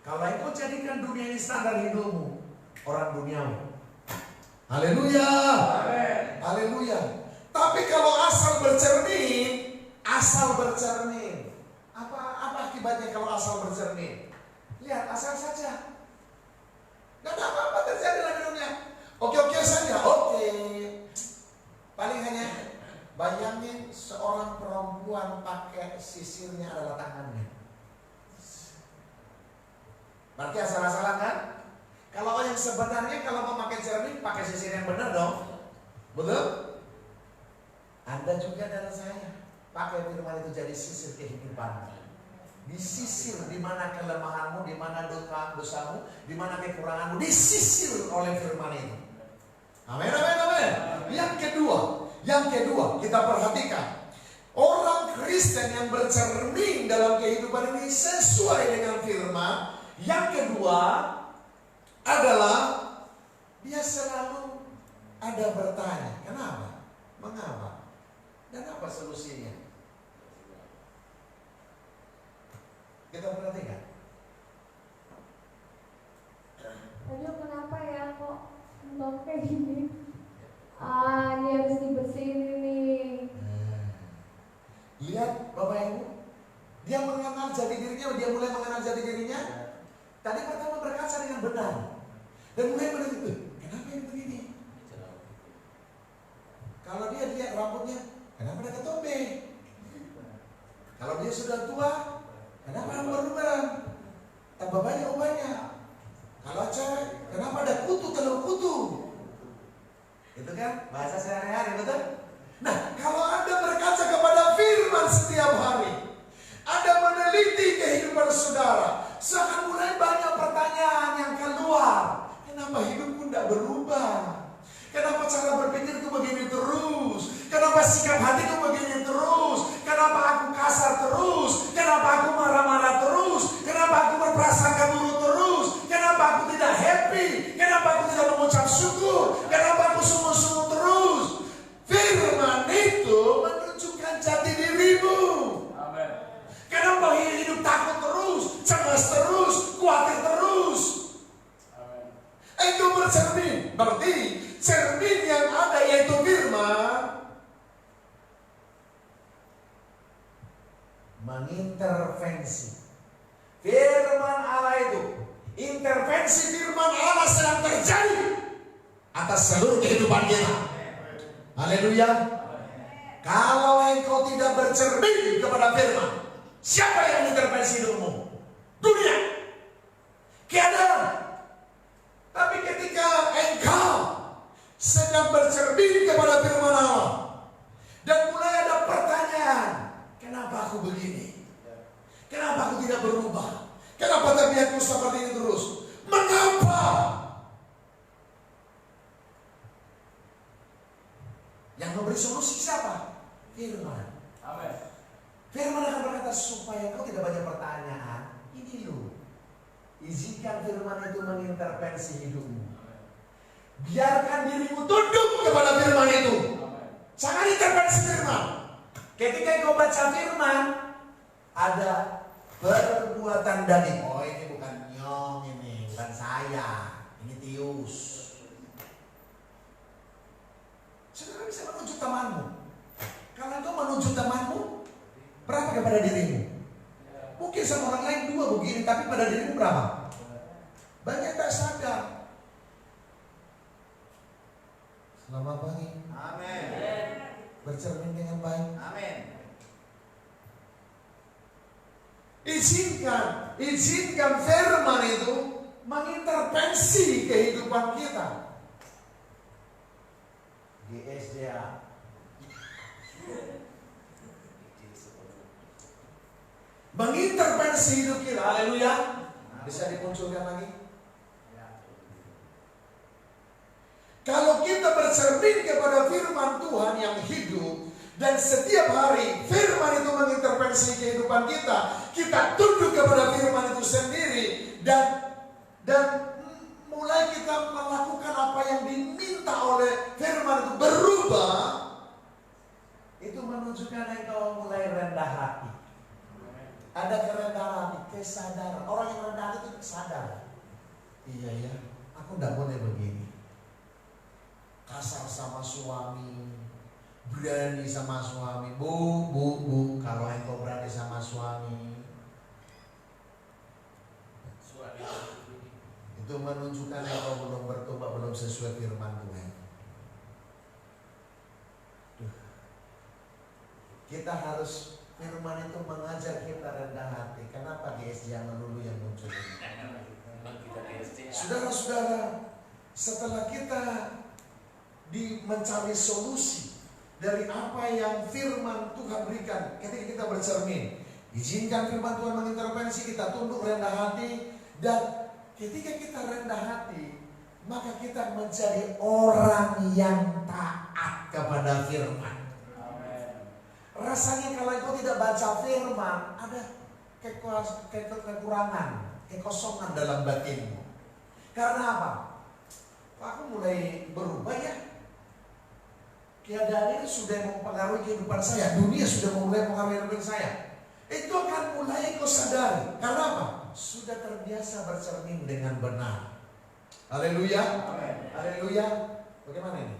B: Kalau engkau jadikan dunia ini standar hidupmu, orang duniawi. Haleluya. Haleluya. Tapi kalau asal bercermin, apa akibatnya kalau asal bercermin? Lihat, asal saja. Gak ada apa-apa terjadi dalam hidupnya. Oke saja, oke. Paling hanya bayangin seorang perempuan pakai sisirnya adalah tangannya. Berarti asal-asalan kan? Kalau yang sebenarnya kalau memakai cermin pakai sisir yang benar dong. Betul? Anda juga dan saya pakai firman itu jadi sisir kehidupan. Disisir di mana kelemahanmu, di mana dosamu, di mana kekuranganmu, disisir oleh firman itu. Amin, amin, amin. Yang kedua kita perhatikan orang Kristen yang bercermin dalam kehidupan ini sesuai dengan firman. Yang kedua adalah dia selalu ada bertanya, kenapa, mengapa, dan apa solusinya. Kita perhatikan.
C: Aduh, kenapa ya kok entong kayak gini? Ini harus dibersihin ini.
B: Lihat Bapak Ibu, dia mengenal jati dirinya, dia mulai mengenal jati dirinya. Tadi pertama berkaca dengan benar, dan mulai menentukan, kenapa ini begini? Kalau dia lihat rambutnya, kenapa ada ketombe? Kalau dia sudah tua, kenapa berubah? Tambah banyak ubahnya. Kalau cewek, kenapa ada kutu, telur kutu? Itu kan bahasa sehari-hari, betul? Nah, kalau Anda berkaca kepada firman setiap hari, Anda meneliti kehidupan saudara, seakan mulai banyak pertanyaan yang keluar. Kenapa hidupku tidak berubah? Kenapa cara berpikirku begini terus? Kenapa sikap hatiku begini terus? Kenapa aku kasar terus? Kenapa aku marah-marah terus? Kenapa aku berprasangka buruk terus? Kenapa aku tidak happy? Kenapa aku tidak mengucap syukur? Kenapa aku sungguh-sungguh terus? bercermin. Berarti cermin yang ada yaitu firman mengintervensi. Firman Allah itu, intervensi firman Allah sedang terjadi atas seluruh kehidupan kita. Haleluya. Kalau engkau tidak bercermin kepada firman, siapa yang mengintervensi hidupmu? Dunia, keadaan. Tapi ketika engkau sedang bercermin kepada firman Allah dan mulai ada pertanyaan, kenapa aku begini? Kenapa aku tidak berubah? Kenapa tabiatku seperti ini terus? Mengapa? Yang memberi solusi siapa? Firman.
A: Amin.
B: Firman akan berkata, supaya kau tidak banyak pertanyaan, ini loh. Izinkan firman itu mengintervensi hidupmu. Biarkan dirimu tunduk kepada firman itu. Jangan intervensi firman. Ketika kau baca firman, ada perbuatan daging. Oh, ini bukan nyong, ini bukan saya, ini Tius. Saudara bisa menuju temanmu. Kalau engkau menuju temanmu, berapa kepada dirimu? Mungkin sama orang lain 2 begini, tapi pada dirimu berapa? Banyak tak sadar. Selamat pagi.
D: Amin.
B: Bercermin dengan baik.
D: Amin.
B: Izinkan firman itu mengintervensi kehidupan kita. GSDA. Mengintervensi hidup kita. Haleluya. Bisa dimunculkan lagi? Kalau kita bercermin kepada firman Tuhan yang hidup, dan setiap hari firman itu mengintervensi kehidupan kita, kita tunduk kepada firman itu sendiri, dan mulai kita melakukan apa yang diminta oleh firman itu, berubah, itu menunjukkan engkau mulai rendah hati. Ada kerendahan hati, kesadaran. Orang yang rendah hati itu sadar. Iya ya, aku tidak boleh begini. Kasar sama suami, berani sama suami. Bu, kalau engkau berani sama suami, itu menunjukkan engkau belum bertobat, belum sesuai firman Tuhan. Kita harus, firman itu mengajar kita rendah hati. Kenapa GSJ jangan dulu yang muncul ini? Saudara-saudara, setelah kita mencari solusi dari apa yang firman Tuhan berikan, ketika kita bercermin, izinkan firman Tuhan mengintervensi, kita tunduk rendah hati, dan ketika kita rendah hati, maka kita menjadi orang yang taat kepada firman. Rasanya kalau engkau tidak baca firman, ada kekurangan, kekosongan dalam batinmu. Karena apa? Aku mulai berubah ya. Keadaan ini sudah mempengaruhi kehidupan saya. Dunia sudah mulai mempengaruhi kehidupan saya. Itu akan mulai kau sadari. Karena apa? Sudah terbiasa bercermin dengan benar. Haleluya. Haleluya. Bagaimana ini?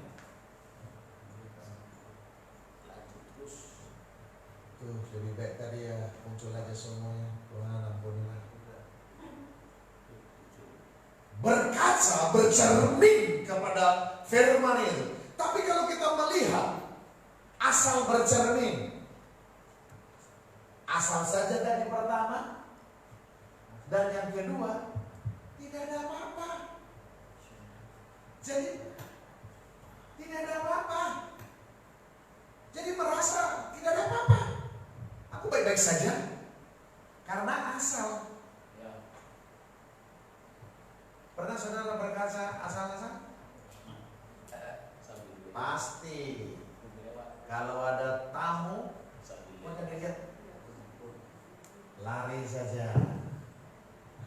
B: Tuh, lebih baik tadi ya, muncul aja semuanya. Tuhan ampunilah. Berkaca, bercermin kepada firman itu. Tapi kalau kita melihat asal bercermin, asal saja dari pertama dan yang kedua, tidak ada apa-apa. Jadi tidak ada apa-apa. Jadi merasa tidak ada apa-apa. Aku baik-baik saja karena asal. Pernah saudara berkaca asal-asal? Pasti. Kalau ada tamu, maka dilihat, lari saja.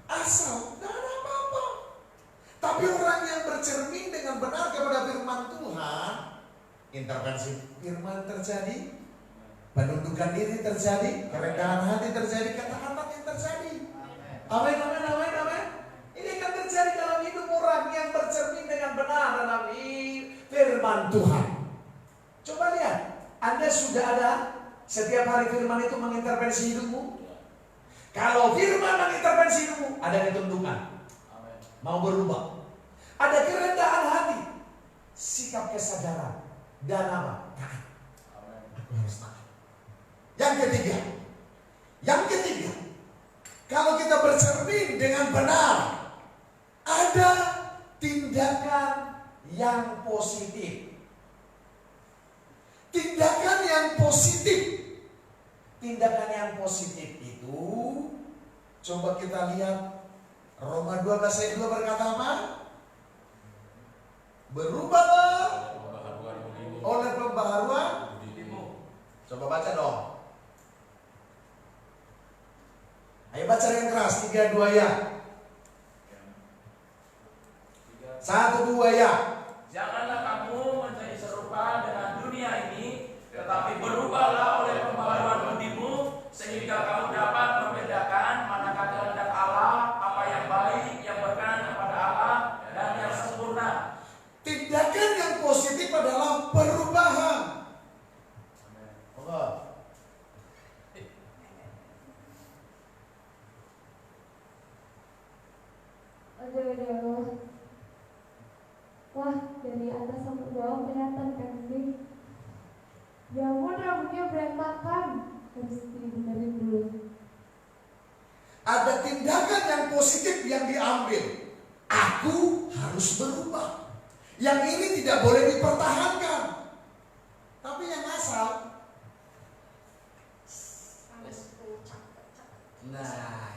B: Asal, tidak ada apa-apa. Tapi orang yang bercermin dengan benar kepada firman Tuhan, intervensi firman terjadi, penundukan diri terjadi, kerendahan hati terjadi, kata-kata yang terjadi. Amin, amin, amin, amin. Ini akan terjadi dalam hidup orang yang bercermin dengan benar melalui firman Tuhan. Coba lihat, Anda sudah ada setiap hari firman itu mengintervensi hidupmu? Kalau firman mengintervensi hidupmu, ada ketundukan, mau berubah, ada kerendahan hati, sikap kesadaran, dan apa? Taat. Aku harus taat. Yang ketiga, kalau kita bercermin dengan benar, ada tindakan yang positif. Tindakan yang positif itu, coba kita lihat Roma 12 ayat 2 berkata apa? Berubahlah oleh pembaharuan. Coba baca dong. Ayo baca dengan keras, 3-2 ya. 1-2 ya.
A: Janganlah kamu menjadi serupa dengan dunia ini, tetapi berubahlah oleh pembaharuan budimu, sehingga kamu dapat membedakan manakah kehendak Allah, apa yang baik, yang berkenan kepada Allah, dan yang sempurna.
B: Tindakan yang positif adalah perubahan.
C: Aduh. Wah, dari atas sampai bawah kelihatan kan sih? Ya ampun, rambutnya berantakan. Harus dibenerin dulu.
B: Ada tindakan yang positif yang diambil. Aku harus berubah. Yang ini tidak boleh dipertahankan. Tapi yang asal, nah,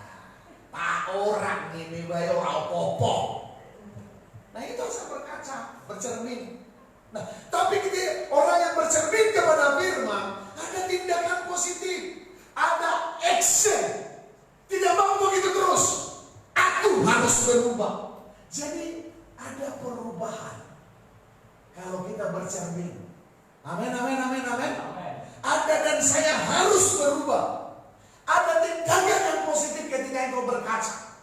B: pak orang ini bayar apa-apa. Nah itu harus berkaca, bercermin. Nah, tapi kita orang yang bercermin kepada firman, ada tindakan positif, ada action. Tidak mau begitu terus. Aku harus berubah. Jadi ada perubahan. Kalau kita bercermin, amin, amin, amin, amin. Ada dan saya harus berubah. Ada tindakan yang positif ketika engkau berkaca.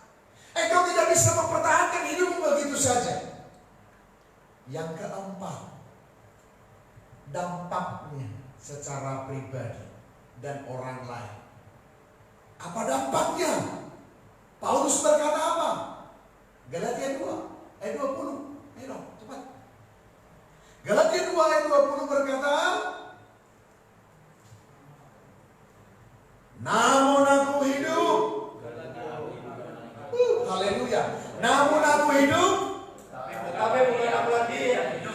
B: Engkau tidak bisa mempertahankan hidupmu begitu saja. Yang keempat, dampaknya secara pribadi dan orang lain. Apa dampaknya? Paulus berkata apa? Galatia 2 ayat 20. Ayo dong, cepat. Galatia 2 ayat 20 berkata, namun aku hidup. Haleluya. Namun aku hidup, tapi bukan aku lagi,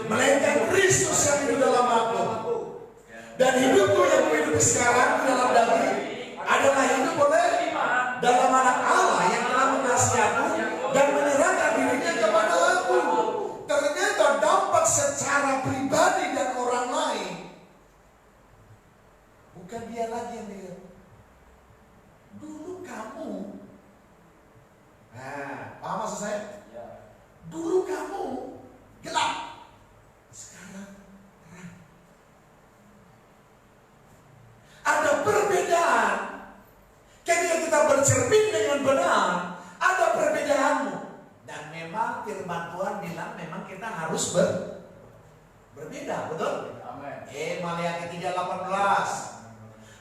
B: melainkan Kristus yang hidup dalam aku. Dan hidupku yang hidup sekarang dalam daging adalah hidup oleh dalam anak Allah yang telah mengasihi aku dan menyerahkan dirinya kepada aku. Ternyata dampak secara pribadi dan orang lain, bukan dia lagi yang dilihat. Dulu kamu, paham maksud saya? Dulu kamu gelap, sekarang terang. Ada perbedaan. Ketika kita bercermin dengan benar, ada perbedaanmu. Dan memang firman Tuhan bilang memang kita harus berbeda, betul? Amin. Maliaki 3:18.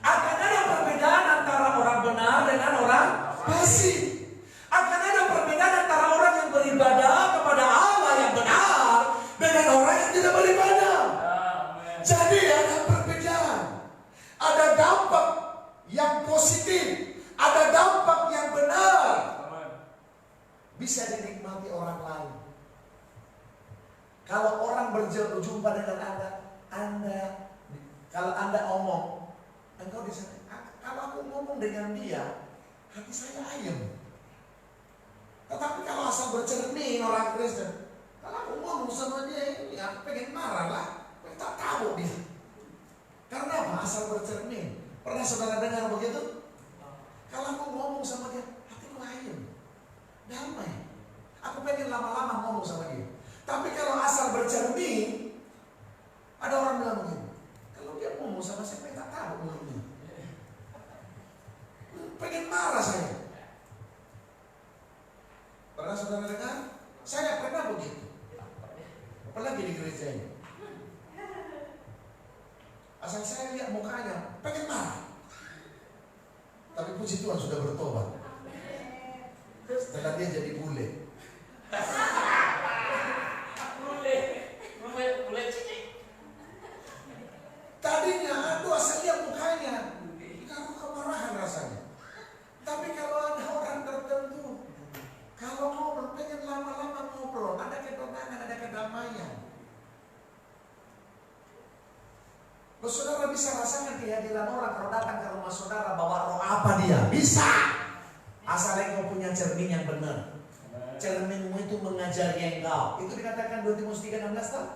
B: Akan ada perbedaan antara orang benar dengan orang fasik. Akan ada perbedaan antara orang yang beribadah kepada Allah yang benar dengan orang yang tidak beribadah. Jadi ada perbedaan. Ada dampak yang positif, ada dampak yang benar. Bisa dinikmati orang lain. Kalau orang berjumpa dengan Anda, kalau Anda omong, engkau di sana. Kalau aku ngomong dengan dia, hati saya ayem. Tetapi kalau asal bercermin orang Kristen, kalau aku ngomong sama dia, ya pengen marah lah, tak tahu dia. Karena apa? Asal bercermin. Pernah saudara dengar begitu? Kalau aku ngomong sama dia, hatiku ayem, damai. Aku pengen lama-lama ngomong sama dia. Tapi kalau asal bercermin, ada orang bilang begini, kalau dia ngomong sama saya, tak tahu mulutnya. Pengen marah saya. Pernah saudara dengar? Saya pernah begitu. apalagi di gereja ini. Asal saya lihat mukanya, pengen marah. Tapi puji Tuhan sudah bertobat. Setelah dia jadi bule.
A: Bule cici.
B: Tadinya, aduh asal lihat mukanya, kamu kemarahan rasanya. Tapi kalau ada orang tertentu, kalau ngobrol, pengen lama-lama ngobrol, ada ketenangan, ada kedamaian. Loh, saudara bisa rasakan kehadiran orang kalau datang ke rumah saudara bawa roh apa dia? Bisa. Asal engkau punya cermin yang benar. Cerminmu itu mengajari engkau. Itu dikatakan 2 Timotius 3:16 tak?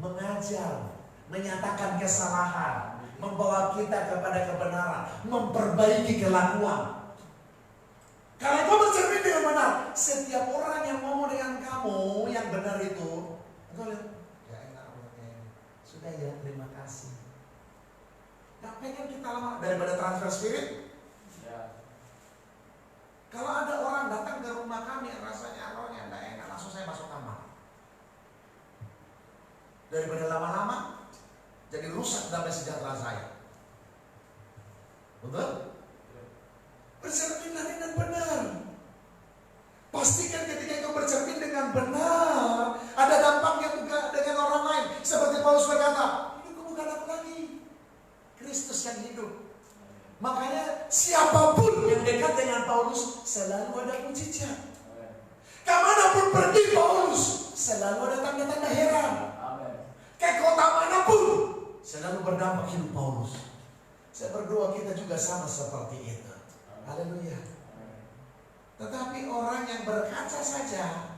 B: Mengajar, menyatakan kesalahan, membawa kita kepada kebenaran, memperbaiki kelakuan. Kalau kau bercermin dengan benar, setiap orang yang ngomong dengan kamu yang benar itu, engkau lihat, ya enak orangnya. Sudah ya, terima kasih. Gak pengen kita lama daripada transfer spirit.
A: Ya.
B: Kalau ada orang datang ke rumah kami rasanya rohnya tidak enak, langsung saya masuk kamar. Daripada lama-lama jadi rusak damai sejahtera saya. Betul? Bercermin dengan benar. Pastikan ketika itu bercermin dengan benar, ada dampaknya juga dengan orang lain. Seperti Paulus berkata, hidupku bukan aku lagi, Kristus yang hidup. Makanya siapapun yang dekat dengan Paulus selalu ada mujizat. Kemanapun pergi Paulus selalu ada tanda-tanda heran. Ke kota manapun selalu berdampak hidup Paulus. Saya berdoa kita juga sama seperti itu. Haleluya. Tetapi orang yang berkaca saja,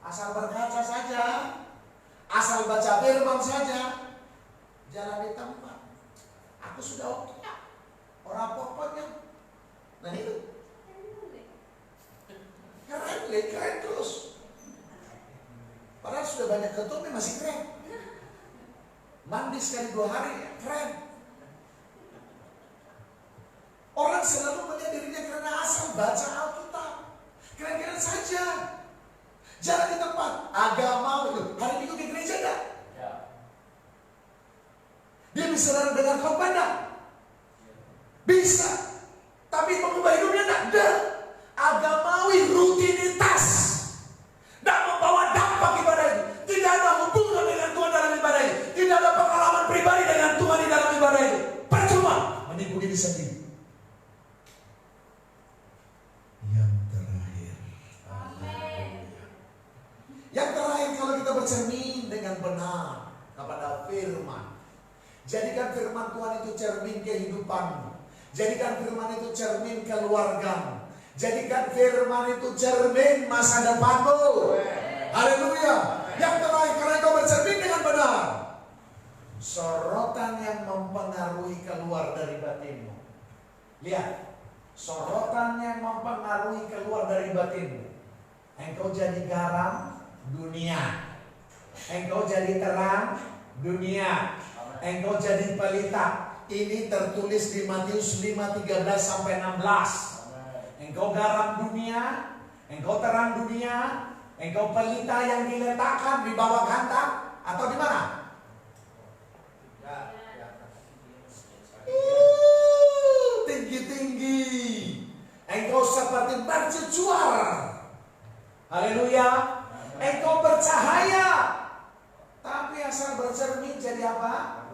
B: asal berkaca saja, asal baca firman saja, jalan di tempat. Aku sudah oke. Orang pokoknya. Nah itu. Keren terus. Padahal sudah banyak ketumnya masih keren. Mandi sekali 2 hari, ya, keren. Orang selalu melihat dirinya karena asal baca Alkitab. Keren-keren saja. Jalan di tempat. Agama itu. Hari Minggu ke gereja enggak?
A: Ya.
B: Dia bisa dengar khotbah enggak? Bisa. Tapi mengubah hidupnya enggak? Enggak. Agamawi rutinitas. Tidak membawa dampak ibadah itu. Tidak ada hubungan dengan Tuhan dalam ibadah itu. Tidak ada pengalaman pribadi dengan Tuhan di dalam ibadah itu. Percuma menipu diri sendiri. Yang terakhir. Amin. Yang terakhir, kalau kita bercermin dengan benar kepada firman. Jadikan firman Tuhan itu cermin kehidupanmu. Jadikan firman itu cermin keluargamu. Jadikan firman itu cermin masa depanmu. Haleluya. Yang terakhir, karena kau bercermin dengan benar, sorotan yang mempengaruhi keluar dari batinmu. Lihat, sorotan yang mempengaruhi keluar dari batinmu. Engkau jadi garam dunia. Engkau jadi terang dunia. Engkau jadi pelita. Ini tertulis di Matius 5:13-16. Engkau garam dunia, engkau terang dunia, engkau pelita yang diletakkan di bawah kantang atau di mana? Tinggi-tinggi. Engkau seperti mercusuar. Haleluya. Engkau bercahaya. Tapi asal bercermin jadi apa?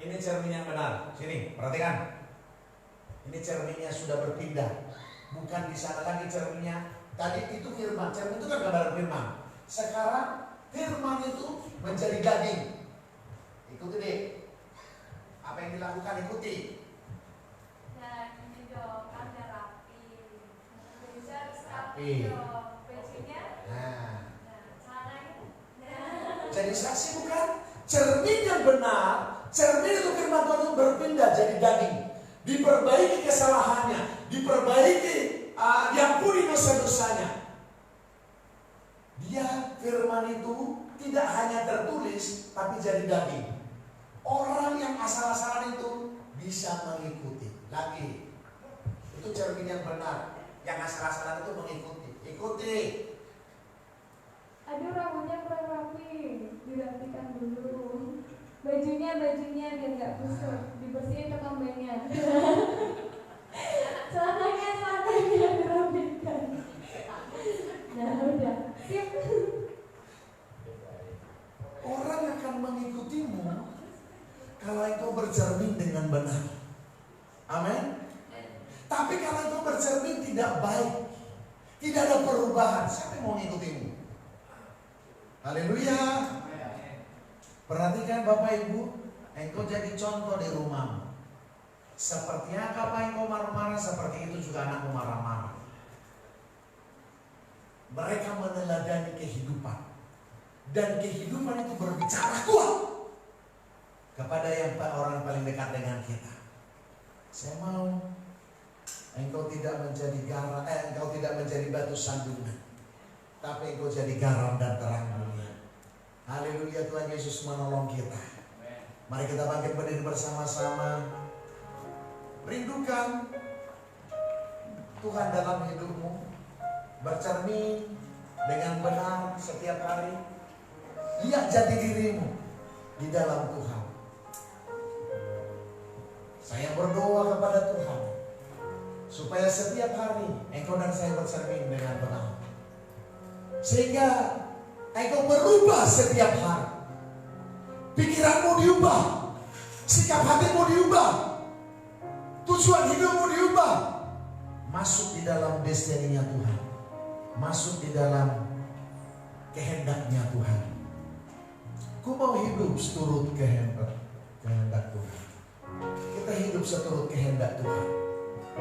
B: Ini cermin yang benar. Sini, perhatikan. Ini cerminnya sudah berpindah. Bukan di sana lagi cerminnya. Tadi itu firman. Cermin itu kan gambar firman. Sekarang firman itu menjadi daging. Ikuti deh. Apa yang dilakukan, ikuti.
C: Nah, ini dong, kan udah rapi. Bisa
B: Rapi.
C: dong. Bajunya.
B: Nah,
C: Caranya.
B: jadi saksi bukan? Cermin yang benar. Cermin itu firman Tuhan itu berpindah jadi daging. Diperbaiki kesalahannya, diperbaiki diampuni dosa-dosanya. Dia firman itu tidak hanya tertulis tapi jadi daging. Orang yang asal-asalan itu bisa mengikuti. Lagi, itu cermin yang benar. Yang asal-asalan itu mengikuti. Ikuti.
C: Aduh, rambut dirapikan dulu. Bajunya biar nggak busuk, dibersihin ke kambingnya. Celananya dirapikan. Nah udah, sip.
B: Orang akan mengikutimu kalau engkau bercermin dengan benar. Amin. Tapi kalau engkau bercermin tidak baik, tidak ada perubahan, siapa yang mau ngikutimu? Haleluya. Perhatikan Bapak Ibu, engkau jadi contoh di rumahmu. Seperti apa engkau marah-marah, seperti itu juga anakmu marah-marah. Mereka meneladani kehidupan, dan kehidupan itu berbicara kuat kepada yang orang paling dekat dengan kita. Saya mau engkau tidak menjadi garam, engkau tidak menjadi batu sandungan, tapi engkau jadi garam dan terang dunia. Haleluya, Tuhan Yesus menolong kita. Mari kita bangkit berdiri bersama-sama. Rindukan Tuhan dalam hidupmu, bercermin dengan benar setiap hari. Lihat jati dirimu di dalam Tuhan. Saya berdoa kepada Tuhan supaya setiap hari engkau dan saya bercermin dengan benar, sehingga engkau berubah setiap hari. Pikiranmu diubah, sikap hatimu diubah, tujuan hidupmu diubah. Masuk di dalam destininya Tuhan, masuk di dalam kehendaknya Tuhan. Ku mau hidup seturut kehendak Tuhan. Kita hidup seturut kehendak Tuhan.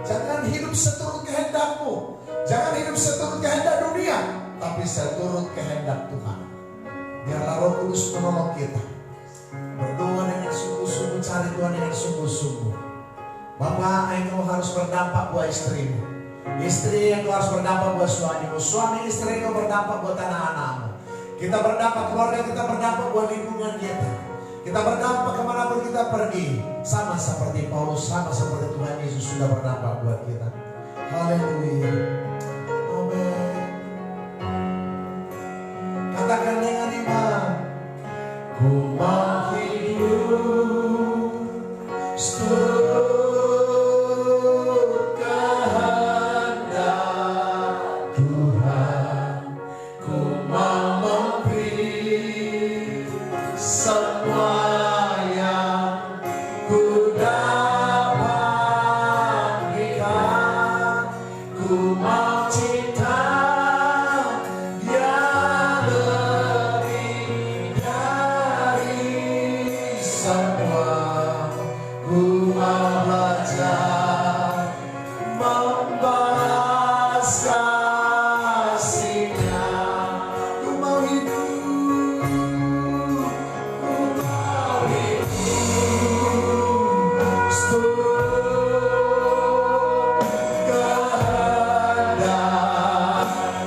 B: Jangan hidup seturut kehendakmu, jangan hidup seturut kehendak dunia, tapi seturut kehendak Tuhan. Biarlah Roh Kudus menolong kita. Berdoa dengan sungguh-sungguh, cari Tuhan dengan sungguh-sungguh. Bapak, engkau harus berdampak buat istrimu. Istri engkau harus berdampak buat suamimu. Suami istri engkau berdampak buat anak-anakmu. Kita berdampak, keluarga kita berdampak buat lingkungan kita. Kita berdampak kemanapun kita pergi. Sama seperti Paulus, sama seperti Tuhan Yesus sudah berdampak buat kita. Haleluya. Amin. Katakan dengan iman. Ku mau hidup seturut kehendak Tuhan. Ku mau memberi semua yang ku dapat berikan. Ku mau cinta yang lebih dari semua. Ku mau belajar membalas kasih-Nya. Ku mau hidup, ku mau hidup seturut kehendak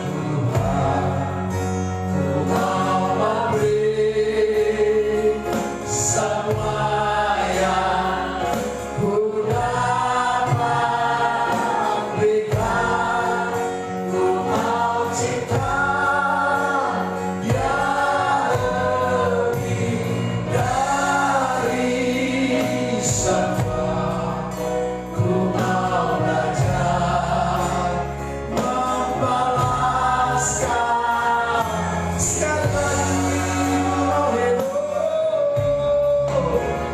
B: Tuhan. Ku mau memberi semua yang ku dapat berikan. Ku mau cinta yang lebih dari semua. Ku mau belajar membalas kasih. Sekali lagi ku mau hidup,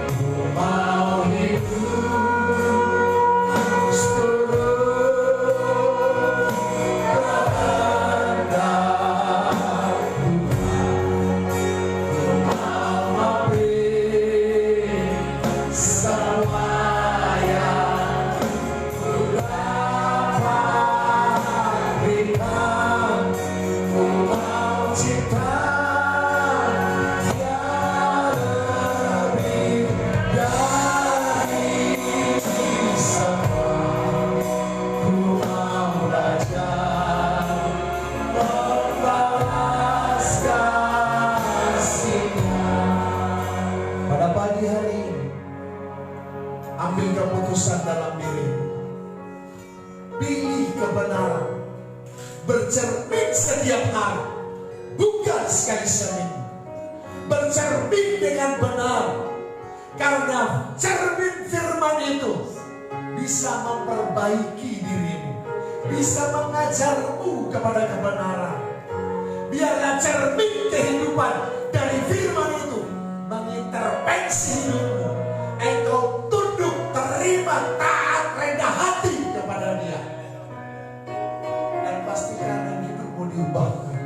B: ku mau hidup seturut kehendak Tuhan. Ku mau memberi semua yang ku dapat berikan. Ku mau cinta yang lebih dari semua. Ku mau belajar membalas kasih-Nya. Pada pagi hari ini, ambil keputusan dalam dirimu. Pilih kebenaran, bercermin setiap hari, bukan sekali seminggu.
D: bercermin dengan benar. Karena cermin firman itu bisa memperbaiki dirimu, bisa mengajarmu kepada kebenaran. Biarlah cermin kehidupan dari firman itu mengintervensi hidupmu. Engkau tunduk, terima, taat, rendah hati kepada Dia. Dan pastikan hidupmu diubahkan,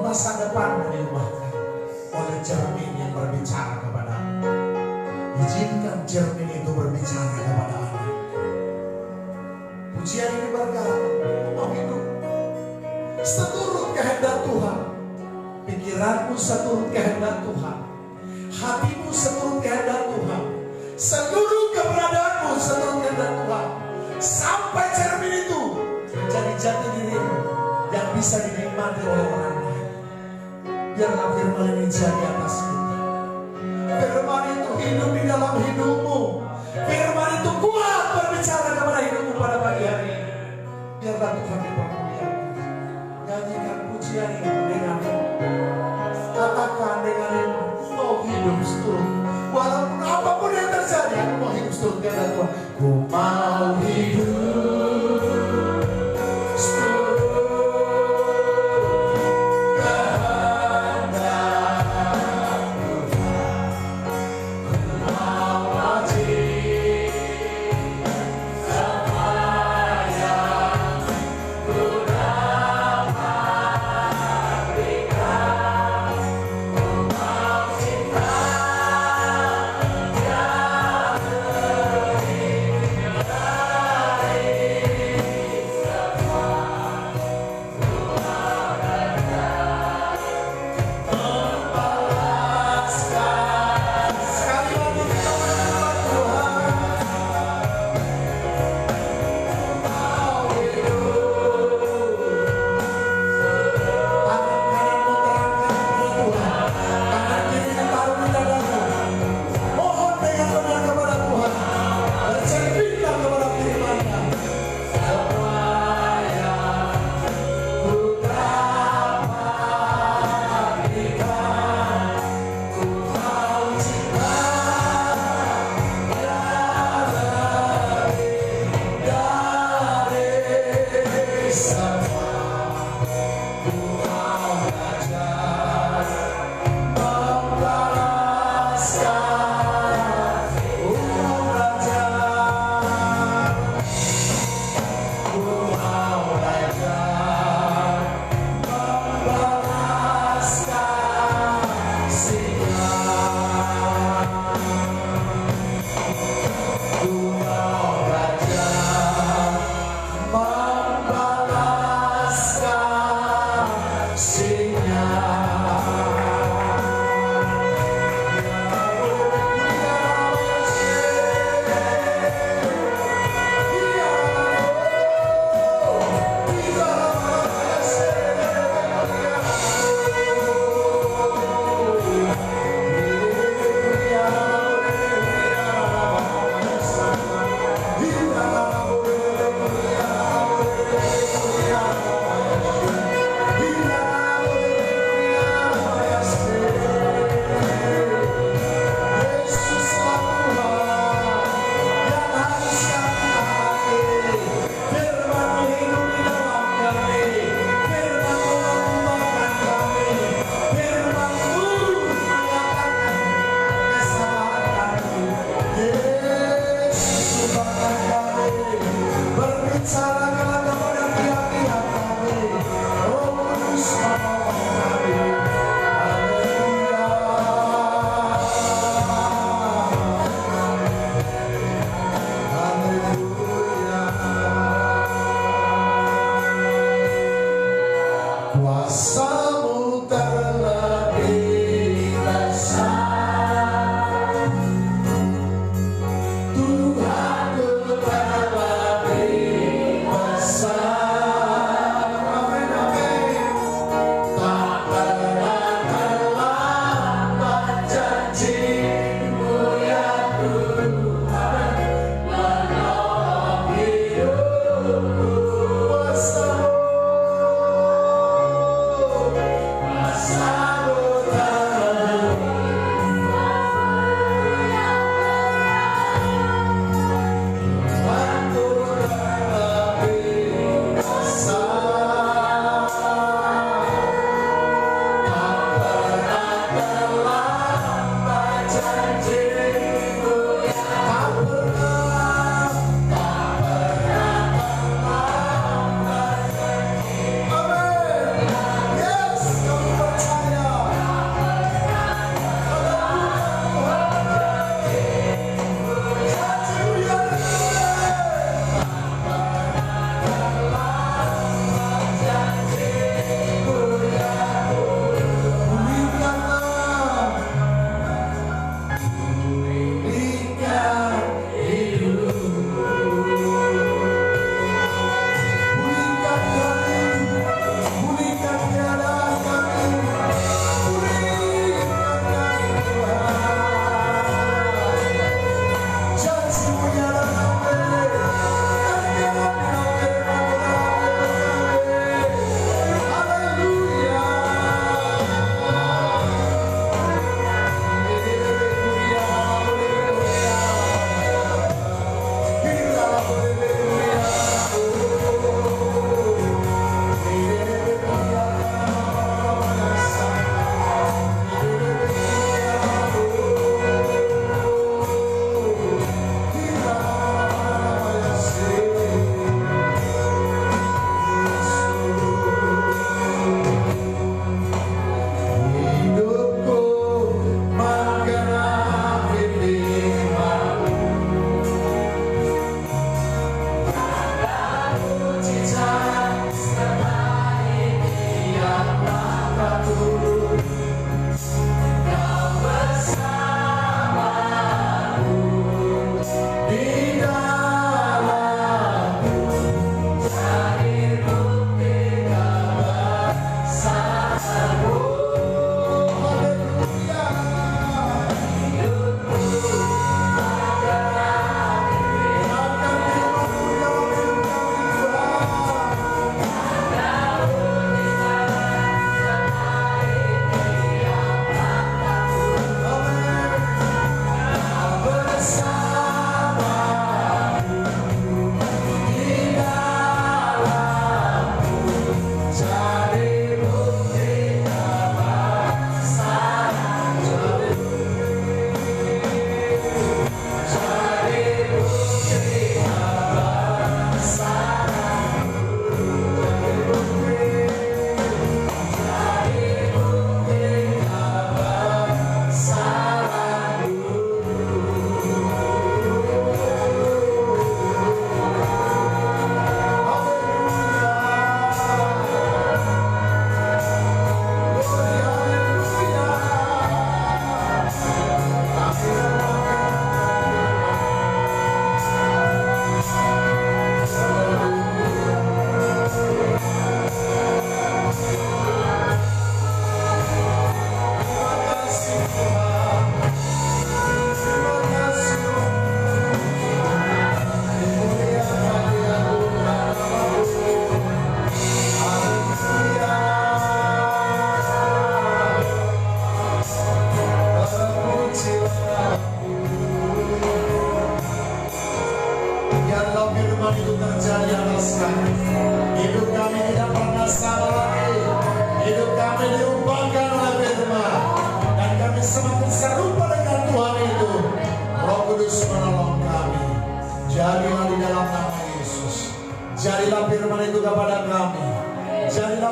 D: masa depanmu diubahkan oleh cermin yang berbicara kepadamu. Izinkan cermin itu berbicara kepada anak. Pujian ini berkata, mau hidup seturut kehendak Tuhan, pikiranmu seturut kehendak Tuhan, hatimu seturut kehendak Tuhan, seluruh keberadaanmu seturut kehendak Tuhan, sampai cermin itu menjadi jati dirimu yang bisa dinikmati oleh orang lain. Biarlah firman ini jadi atas kita. Firman itu hidup di dalam hidupmu. Firman itu kuat berbicara kepada hidupmu pada pagi hari ini. Biarlah Tuhan dipermuliakan. Nyanyikan pujian ini dengan katakan dengan ini, mau hidup seturut. Walaupun apapun yang terjadi, aku mau hidup seturut kehendak Tuhan. Ku mau hidup seturut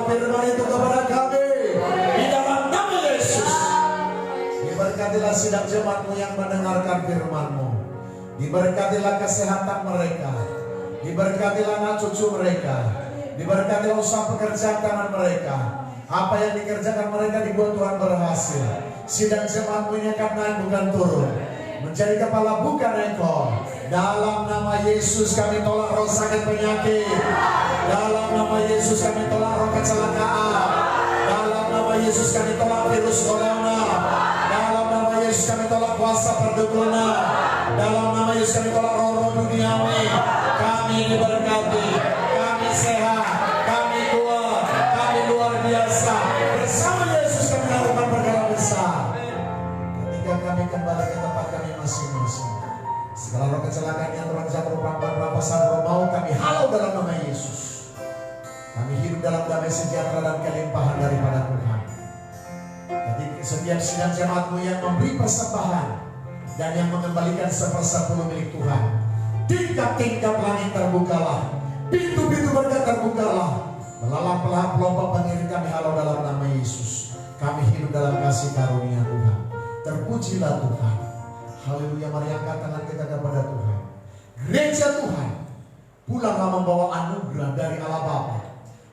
D: firman itu kepada kami di dalam nama Yesus. Diberkatilah sidang jemaatmu yang mendengarkan firman-Mu. Diberkatilah kesehatan mereka. Diberkatilah anak cucu mereka. Diberkatilah usaha pekerjaan tangan mereka. Apa yang dikerjakan mereka dibuat Tuhan berhasil. Sidang jemaatmu ini akan naik bukan turun. Menjadi kepala bukan ekor. Dalam nama Yesus kami tolak roh sakit penyakit. Dalam nama Yesus kami tolak roh kecelakaan. Dalam nama Yesus kami tolak virus corona. Dalam nama Yesus kami tolak kuasa perdukunan. Dalam nama Yesus kami tolak roh-roh duniawi. Kami diberkati, kami sehat, kami kuat, kami luar biasa. Bersama Yesus kami melakukan perkara besar. Ketika kami kembali ke tempat kami masing-masing, segala roh kecelakaan yang Tuhan jatuh perampasan roh mau kami halau dalam nama Yesus. Kami hidup dalam damai sejahtera dan kelimpahan daripada Tuhan. Jadi setiap sidang jemaatmu yang memberi persembahan dan yang mengembalikan 1/10 milik Tuhan, tingkap-tingkap langit terbukalah, pintu-pintu berkat terbukalah, melalang pelahap lomba pengiring kami halau dalam nama Yesus. Kami hidup dalam kasih karunia Tuhan. Terpujilah Tuhan. Haleluya, mari angkat tangan kita kepada Tuhan. Gereja Tuhan, pulanglah membawa anugerah dari Allah Bapa.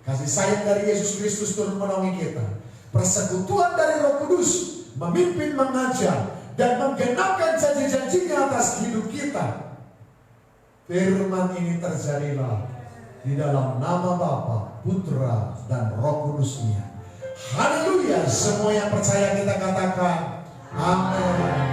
D: Kasih sayang dari Yesus Kristus turun menaungi kita. Persekutuan dari Roh Kudus memimpin, mengajar, dan menggenapkan janji-janjinya atas hidup kita. Firman ini terjadilah di dalam nama Bapa, Putra, dan Roh Kudus-Nya. Haleluya, semua yang percaya kita katakan amin.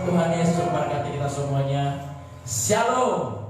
A: Tuhan Yesus memberkati kita semuanya. Shalom.